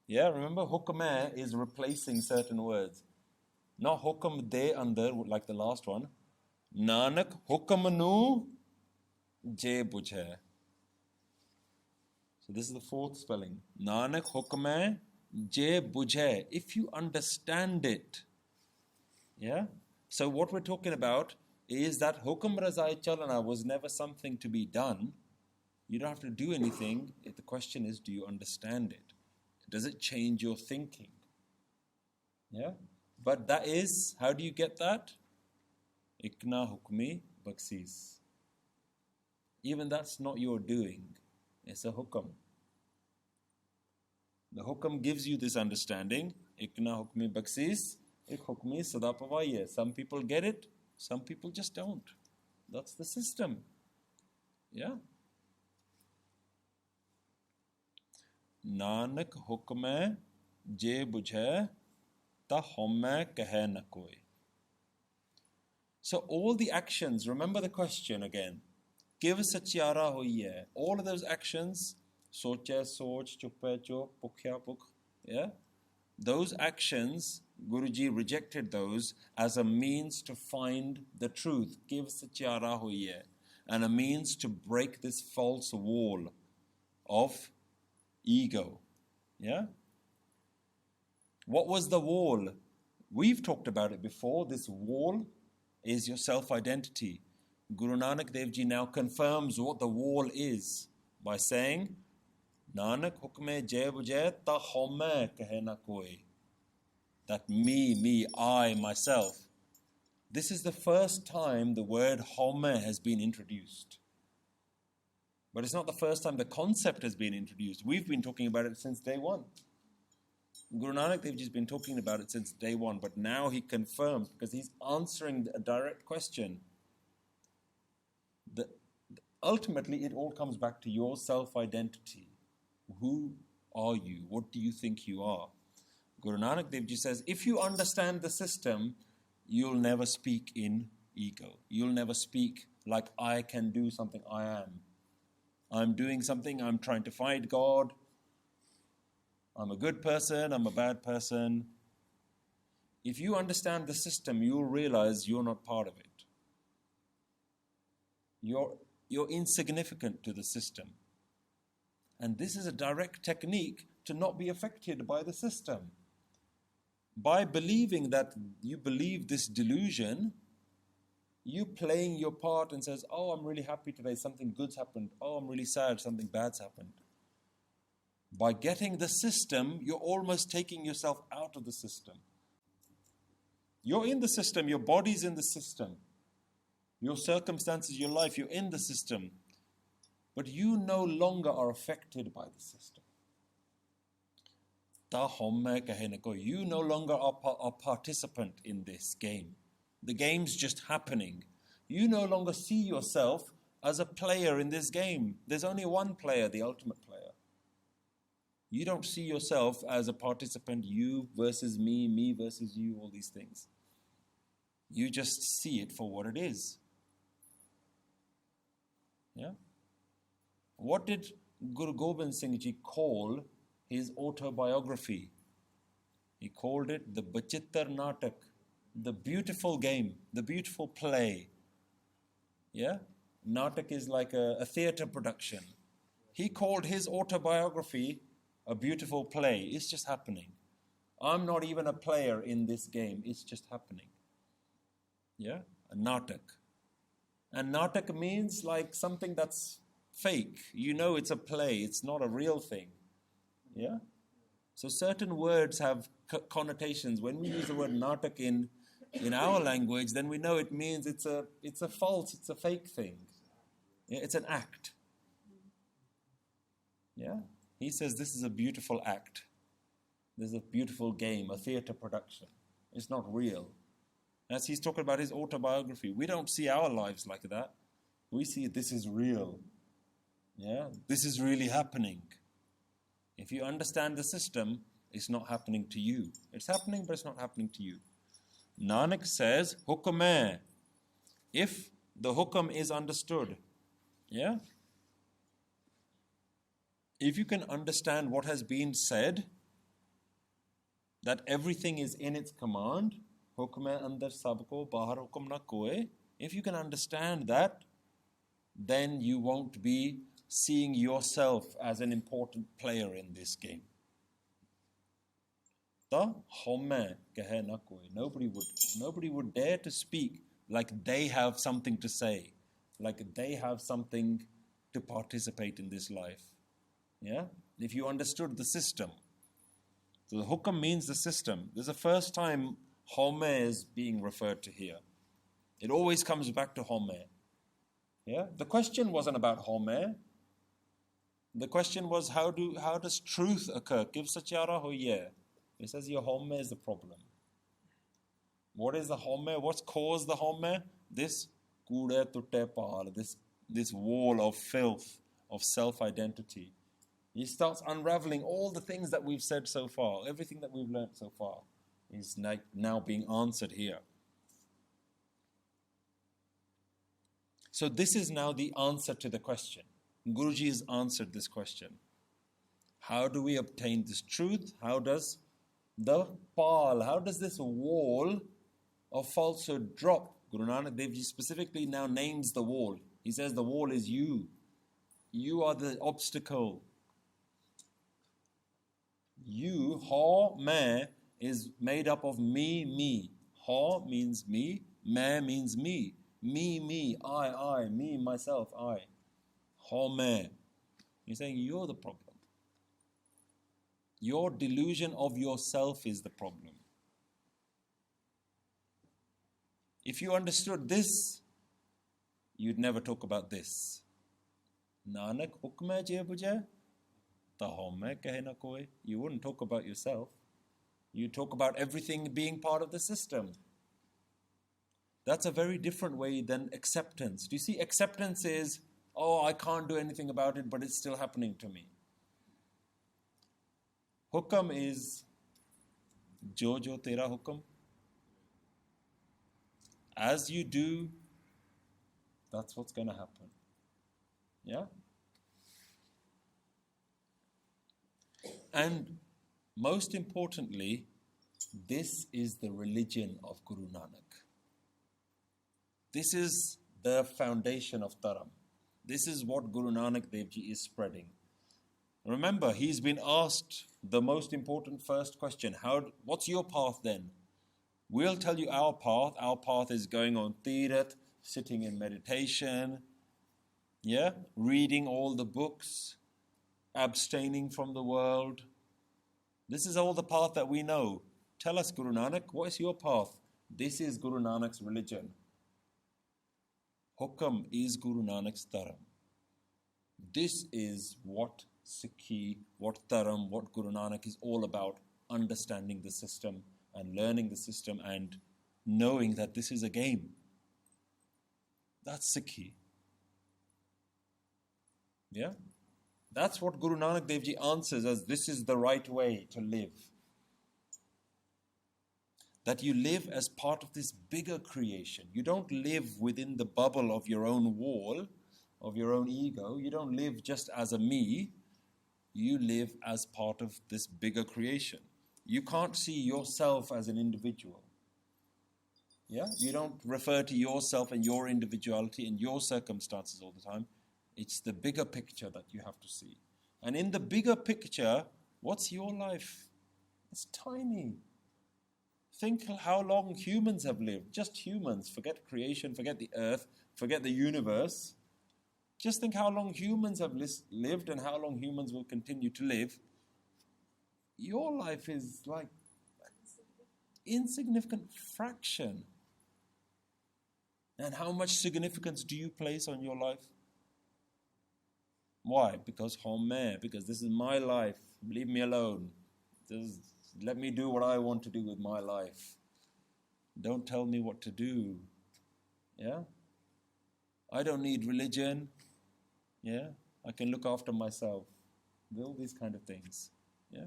Yeah, remember hukmee is replacing certain words. Not hukam de andar like the last one. Nanak hukamanu jee bujhe. So this is the fourth spelling. Nanak hukme jee bujhe. If you understand it. Yeah? So what we're talking about is that hukam jaa-ee chalana was never something to be done. You don't have to do anything. The question is, do you understand it? Does it change your thinking? Yeah? But that is, how do you get that? Iknaa hukmee bakhsees. Even that's not your doing. It's a hukam. The hukam gives you this understanding. iknaa, hukmee, bakhsees, ik hukmee, sadaa, paa-ee-ah. Some people get it, some people just don't. That's the system. Yeah? Nanak hukme je bujhe ta ha-umai kahi-aa na koi. So all the actions, remember the question again. Give sachiara hoiye. All of those actions, socha soch, chuppe chup, pukhya pukh, yeah? Those actions, Guruji rejected those as a means to find the truth. Give sachiara hoiye. And a means to break this false wall of ego. Yeah? What was the wall? We've talked about it before. This wall is your self-identity. Guru Nanak Dev Ji now confirms what the wall is by saying, Nanak hukme jee bujhe ta ha-umai kahi na koi. That me, I, myself. This is the first time the word ha-umai has been introduced. But it's not the first time the concept has been introduced. We've been talking about it since day one. Guru Nanak Dev Ji has been talking about it since day one, but now he confirms, because he's answering a direct question. Ultimately, it all comes back to your self-identity. Who are you? What do you think you are? Guru Nanak Dev Ji says, if you understand the system, you'll never speak in ego. You'll never speak like I can do something, I am. I'm doing something, I'm trying to find God. I'm a good person, I'm a bad person. If you understand the system, you'll realize you're not part of it. You're insignificant to the system. And this is a direct technique to not be affected by the system. By believing that you believe this delusion, you playing your part and says, oh, I'm really happy today, something good's happened. Oh, I'm really sad, something bad's happened. By getting the system, you're almost taking yourself out of the system. You're in the system, your body's in the system. Your circumstances, your life, you're in the system. But you no longer are affected by the system. You no longer are a participant in this game. The game's just happening. You no longer see yourself as a player in this game. There's only one player, the ultimate player. You don't see yourself as a participant, you versus me versus you, all these things. You just see it for what it is. Yeah? What did Guru Gobind Singh Ji call his autobiography? He called it the Bachittar Natak, the beautiful game, the beautiful play. Yeah? Natak is like a theatre production. He called his autobiography a beautiful play. It's just happening. I'm not even a player in this game. It's just happening. Yeah? A natak. And natak means like something that's fake. You know it's a play. It's not a real thing. Yeah? So certain words have connotations. When we use the word natak in our language, then we know it means it's a false, it's a fake thing. Yeah? It's an act. Yeah? He says this is a beautiful act. This is a beautiful game, a theatre production. It's not real. As he's talking about his autobiography, we don't see our lives like that. We see this is real. Yeah, this is really happening. If you understand the system, it's not happening to you. It's happening, but it's not happening to you. Nanak says, Hukame. If the hukam is understood, yeah? If you can understand what has been said, that everything is in its command, hukme andar sabko bahar hukum na koi, if you can understand that, then you won't be seeing yourself as an important player in this game. Ta ha-umai kahi na koi. Nobody would dare to speak like they have something to say, like they have something to participate in this life. Yeah? If you understood the system. So the hukam means the system. This is the first time ha-umai is being referred to here. It always comes back to ha-umai. Yeah? The question wasn't about ha-umai. The question was how does truth occur? Give sachiara hoiye. He says your hukmee is the problem. What is the hukmee? What's caused the hukmee? This kude tutte paal, this wall of filth, of self-identity. He starts unraveling all the things that we've said so far, everything that we've learnt so far is now being answered here. So this is now the answer to the question. Guruji has answered this question. How do we obtain this truth? How does this wall of falsehood drop? Guru Nanak Dev Ji specifically now names the wall. He says the wall is you. You are the obstacle. You, ha-umai, is made up of me. Ha means me, ma means me. Me, I, me, myself, I. Ha-umai. He's saying you're the problem. Your delusion of yourself is the problem. If you understood this, you'd never talk about this. Nanak hukmai je bujai, ta ha-umai kahe na koi. You wouldn't talk about yourself. You talk about everything being part of the system. That's a very different way than acceptance. Do you see, acceptance is, oh, I can't do anything about it, but it's still happening to me. Hukam is, jo tera hukam. As you do, that's what's going to happen. Yeah? And most importantly, this is the religion of Guru Nanak. This is the foundation of Dharam. This is what Guru Nanak Dev Ji is spreading. Remember, he's been asked the most important first question. What's your path then? We'll tell you our path. Our path is going on Tirath, sitting in meditation, reading all the books, abstaining from the world. This is all the path that we know. Tell us, Guru Nanak, what is your path? This is Guru Nanak's religion. Hukam is Guru Nanak's Dharam. This is what Sikhi, what Dharam, what Guru Nanak is all about, understanding the system and learning the system and knowing that this is a game. That's Sikhi. Yeah? That's what Guru Nanak Dev Ji answers as this is the right way to live. That you live as part of this bigger creation. You don't live within the bubble of your own wall, of your own ego. You don't live just as a me. You live as part of this bigger creation. You can't see yourself as an individual. Yeah? You don't refer to yourself and your individuality and your circumstances all the time. It's the bigger picture that you have to see. And in the bigger picture, what's your life? It's tiny. Think how long humans have lived. Just humans. Forget creation, forget the earth, forget the universe. Just think how long humans have lived and how long humans will continue to live. Your life is like insignificant fraction. And how much significance do you place on your life? Why? Because ha-umai, because this is my life. Leave me alone. Let me do what I want to do with my life. Don't tell me what to do. Yeah? I don't need religion. Yeah? I can look after myself. All these kind of things. Yeah?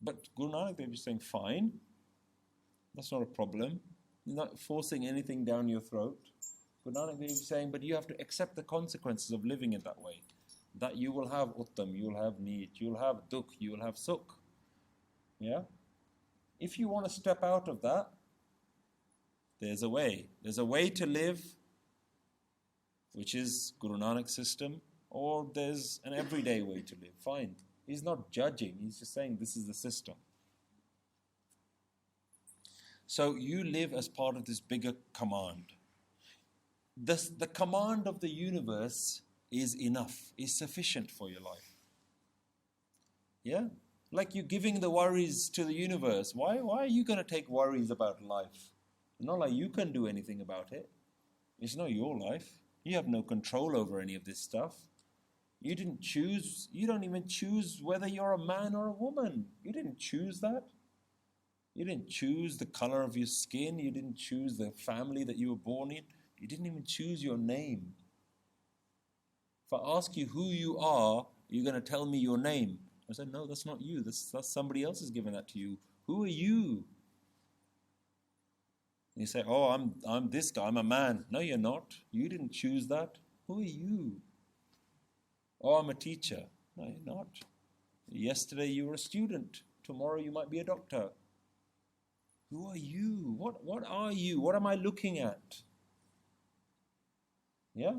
But Guru Nanak Dev is saying, fine. That's not a problem. He's not forcing anything down your throat. Guru Nanak Dev is saying, but you have to accept the consequences of living in that way. That you will have utam, you will have neech, you will have dukh, you will have sukh. Yeah? If you want to step out of that, there's a way. There's a way to live, which is Guru Nanak's system, or there's an everyday way to live. Fine. He's not judging, he's just saying this is the system. So you live as part of this bigger command. The command of the universe is enough, is sufficient for your life. Yeah? Like you're giving the worries to the universe. Why are you going to take worries about life? It's not like you can do anything about it. It's not your life. You have no control over any of this stuff. You didn't choose, you don't even choose whether you're a man or a woman. You didn't choose that. You didn't choose the color of your skin. You didn't choose the family that you were born in. You didn't even choose your name. If I ask you who you are, you're going to tell me your name. I said, no, that's not you. That's somebody else has given that to you. Who are you? You say, oh, I'm this guy. I'm a man. No, you're not. You didn't choose that. Who are you? Oh, I'm a teacher. No, you're not. Yesterday you were a student. Tomorrow you might be a doctor. Who are you? What are you? What am I looking at? Yeah?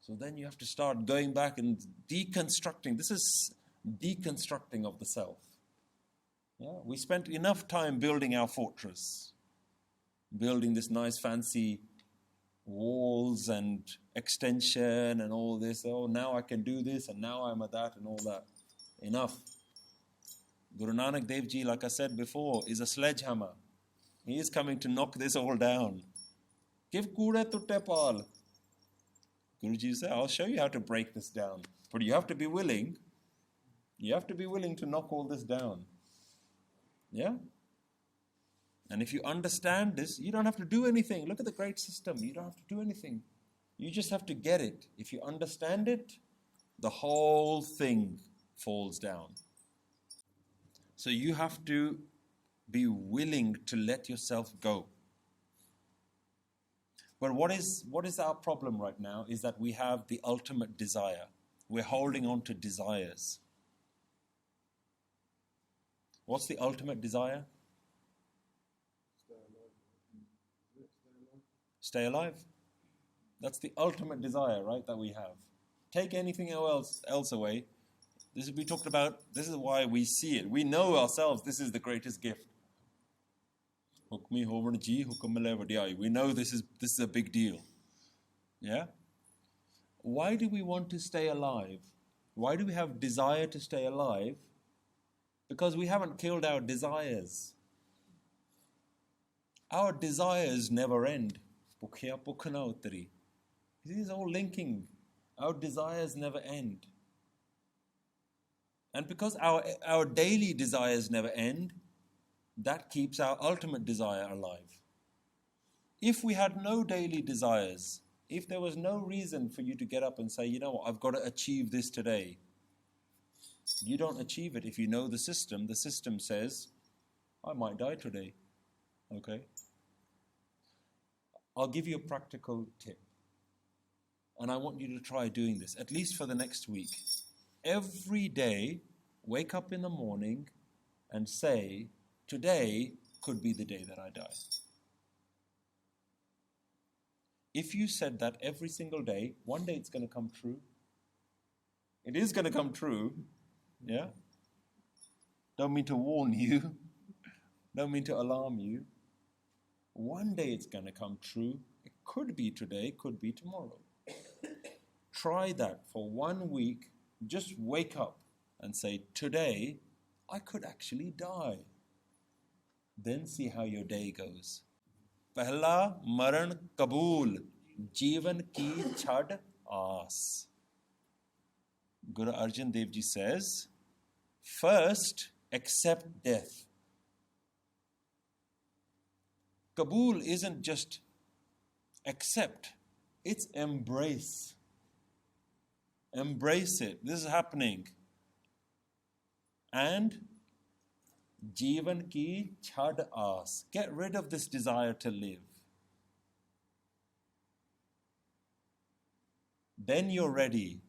So then you have to start going back and deconstructing. This is deconstructing of the self. Yeah? We spent enough time building our fortress, building this nice fancy walls and extension and all this. Oh, now I can do this and now I'm at that and all that. Enough. Guru Nanak Dev Ji, like I said before, is a sledgehammer. He is coming to knock this all down. Give kure tutte pal. Guruji said, I'll show you how to break this down. But you have to be willing. You have to be willing to knock all this down. Yeah? And if you understand this, you don't have to do anything. Look at the great system. You don't have to do anything. You just have to get it. If you understand it, the whole thing falls down. So you have to be willing to let yourself go. But what is our problem right now is that we have the ultimate desire. We're holding on to desires. What's the ultimate desire? Stay alive. That's the ultimate desire, right, that we have. Take anything else away. We talked about, this is why we see it. We know ourselves, this is the greatest gift. Hukmi, Hovan, jee-a, milai, vadi-aa-ee. We know this is a big deal. Yeah? Why do we want to stay alive? Why do we have desire to stay alive? Because we haven't killed our desires. Our desires never end. This is all linking. Our desires never end. And because our daily desires never end, that keeps our ultimate desire alive. If we had no daily desires, if there was no reason for you to get up and say, you know what, I've got to achieve this today, you don't achieve it if you know the system. The system says, I might die today. Okay? I'll give you a practical tip. And I want you to try doing this, at least for the next week. Every day, wake up in the morning and say, today could be the day that I die. If you said that every single day, one day it's going to come true. It is going to come true. Yeah? Don't mean to warn you. Don't mean to alarm you. One day it's going to come true. It could be today, could be tomorrow. Try that for 1 week. Just wake up and say, today I could actually die. Then see how your day goes. Pehla maran kabool, jeevan ki chhad aas. Guru Arjan Dev Ji says, first accept death. Kabool isn't just accept, it's embrace. Embrace it. This is happening. And jeevan ki chhad aas. Get rid of this desire to live. Then you're ready.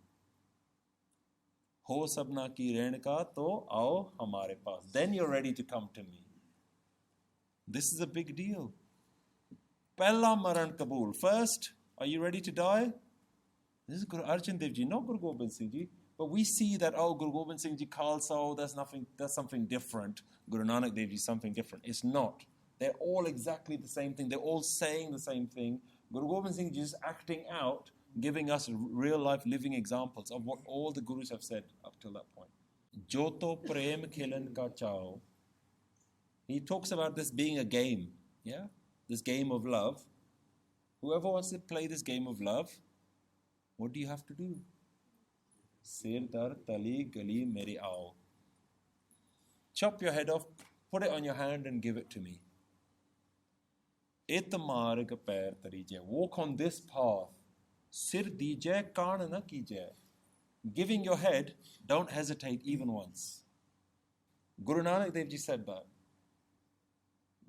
Ho sabna ki rehn ka to aao hamare paas. Then you're ready to come to me. This is a big deal. Pehla maran kabool. First, are you ready to die? This is Guru Arjan Dev Ji, not Guru Gobind Singh Ji. But we see that, Guru Gobind Singh Ji Khalsa, that's something different. Guru Nanak Dev Ji, something different. It's not. They're all exactly the same thing. They're all saying the same thing. Guru Gobind Singh Ji is acting out, giving us real life living examples of what all the Gurus have said up till that point. Joto prem khilan ka chao. He talks about this being a game. Yeah? This game of love. Whoever wants to play this game of love, what do you have to do? Sir dar tali gali mere aao. Chop your head off, put it on your hand and give it to me. Et marg pair tarije. Walk on this path. Sir dije, kaan na kije. Giving your head, don't hesitate even once. Guru Nanak Dev Ji said that.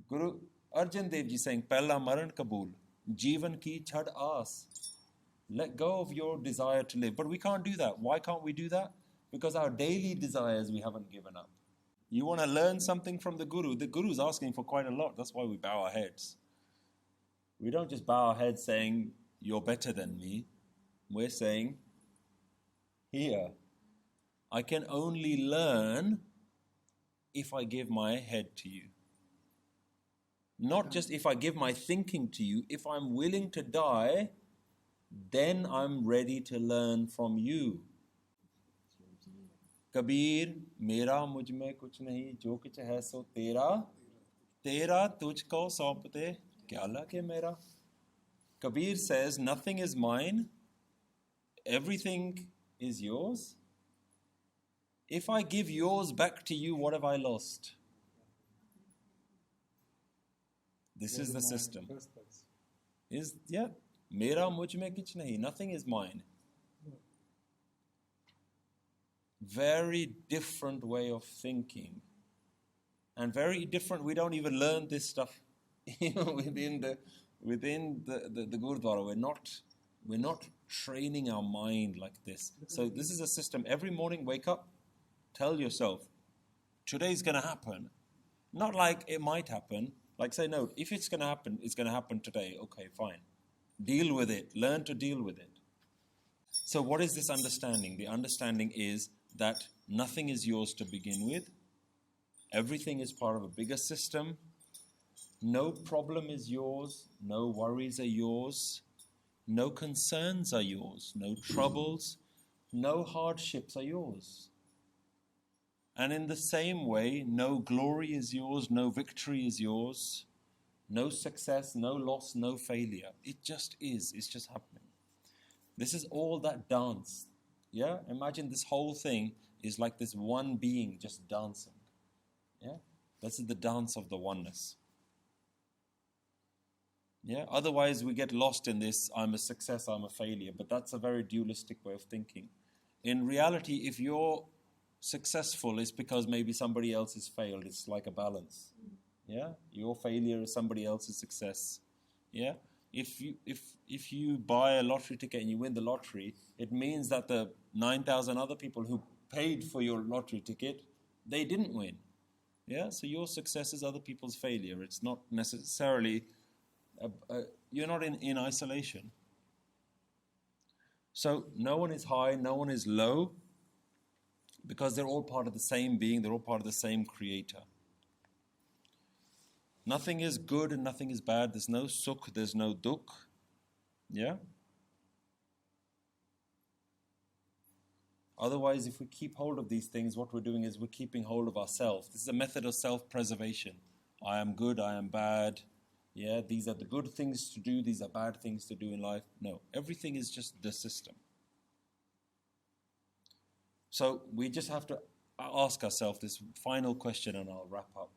Guru Arjan Dev Ji saying, Pehla maran kabool, Jeevan ki chhad aas. Let go of your desire to live. But we can't do that. Why can't we do that? Because our daily desires we haven't given up. You want to learn something from the Guru is asking for quite a lot. That's why we bow our heads. We don't just bow our heads saying, you're better than me. We're saying, here, I can only learn if I give my head to you. Not just if I give my thinking to you. If I'm willing to die, then I'm ready to learn from you. Kabir, mera mujh mein kuch nahi, jo kuch hai so tera, tera tujhko saupte, kya lage mera? Kabir says, nothing is mine, everything is yours. If I give yours back to you, what have I lost? This is the system. Mera mujh mein kuch nahi, nothing is mine. Very different way of thinking. And very different, we don't even learn this stuff within the Gurdwara. We're not training our mind like this. So this is a system. Every morning, wake up, tell yourself, today's going to happen. Not like it might happen. Like say, no, if it's going to happen today. Okay, fine. Deal with it. Learn to deal with it. So what is this understanding? The understanding is that nothing is yours to begin with. Everything is part of a bigger system. No problem is yours. No worries are yours. No concerns are yours. No troubles. No hardships are yours. And in the same way, no glory is yours. No victory is yours. No success, no loss, no failure. It just is. It's just happening. This is all that dance. Yeah? Imagine this whole thing is like this one being just dancing. Yeah? This is the dance of the oneness. Yeah? Otherwise we get lost in this, I'm a success, I'm a failure. But that's a very dualistic way of thinking. In reality, if you're successful, it's because maybe somebody else has failed. It's like a balance. Yeah? Your failure is somebody else's success. Yeah? If you buy a lottery ticket and you win the lottery, it means that the 9,000 other people who paid for your lottery ticket, they didn't win. Yeah? So your success is other people's failure. It's not necessarily, you're not in isolation. So no one is high, no one is low, because they're all part of the same being, they're all part of the same creator. Nothing is good and nothing is bad. There's no Sukh, there's no Dukh. Yeah? Otherwise, if we keep hold of these things, what we're doing is we're keeping hold of ourselves. This is a method of self-preservation. I am good, I am bad. Yeah, these are the good things to do, these are bad things to do in life. No, everything is just the system. So we just have to ask ourselves this final question and I'll wrap up.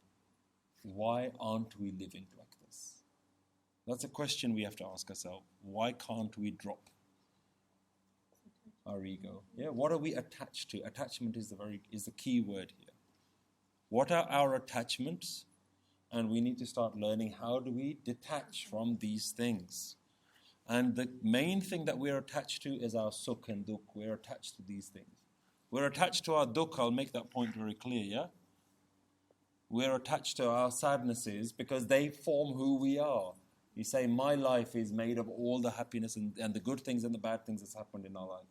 Why aren't we living like this? That's a question we have to ask ourselves. Why can't we drop our ego? Yeah, what are we attached to? Attachment is the key word here. What are our attachments? And we need to start learning how do we detach from these things. And the main thing that we're attached to is our Sukh and Dukh. We're attached to these things. We're attached to our Dukh. I'll make that point very clear, yeah? We're attached to our sadnesses because they form who we are. You say, my life is made of all the happiness and the good things and the bad things that's happened in our life.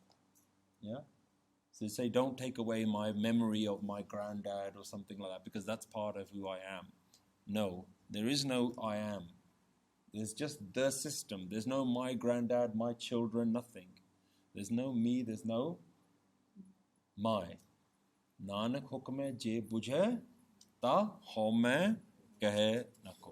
Yeah? So you say, don't take away my memory of my granddad or something like that because that's part of who I am. No, there is no I am. There's just the system. There's no my granddad, my children, nothing. There's no me, there's no my. Nanak Hukame je bujhe ta ha-umai kahi-aa.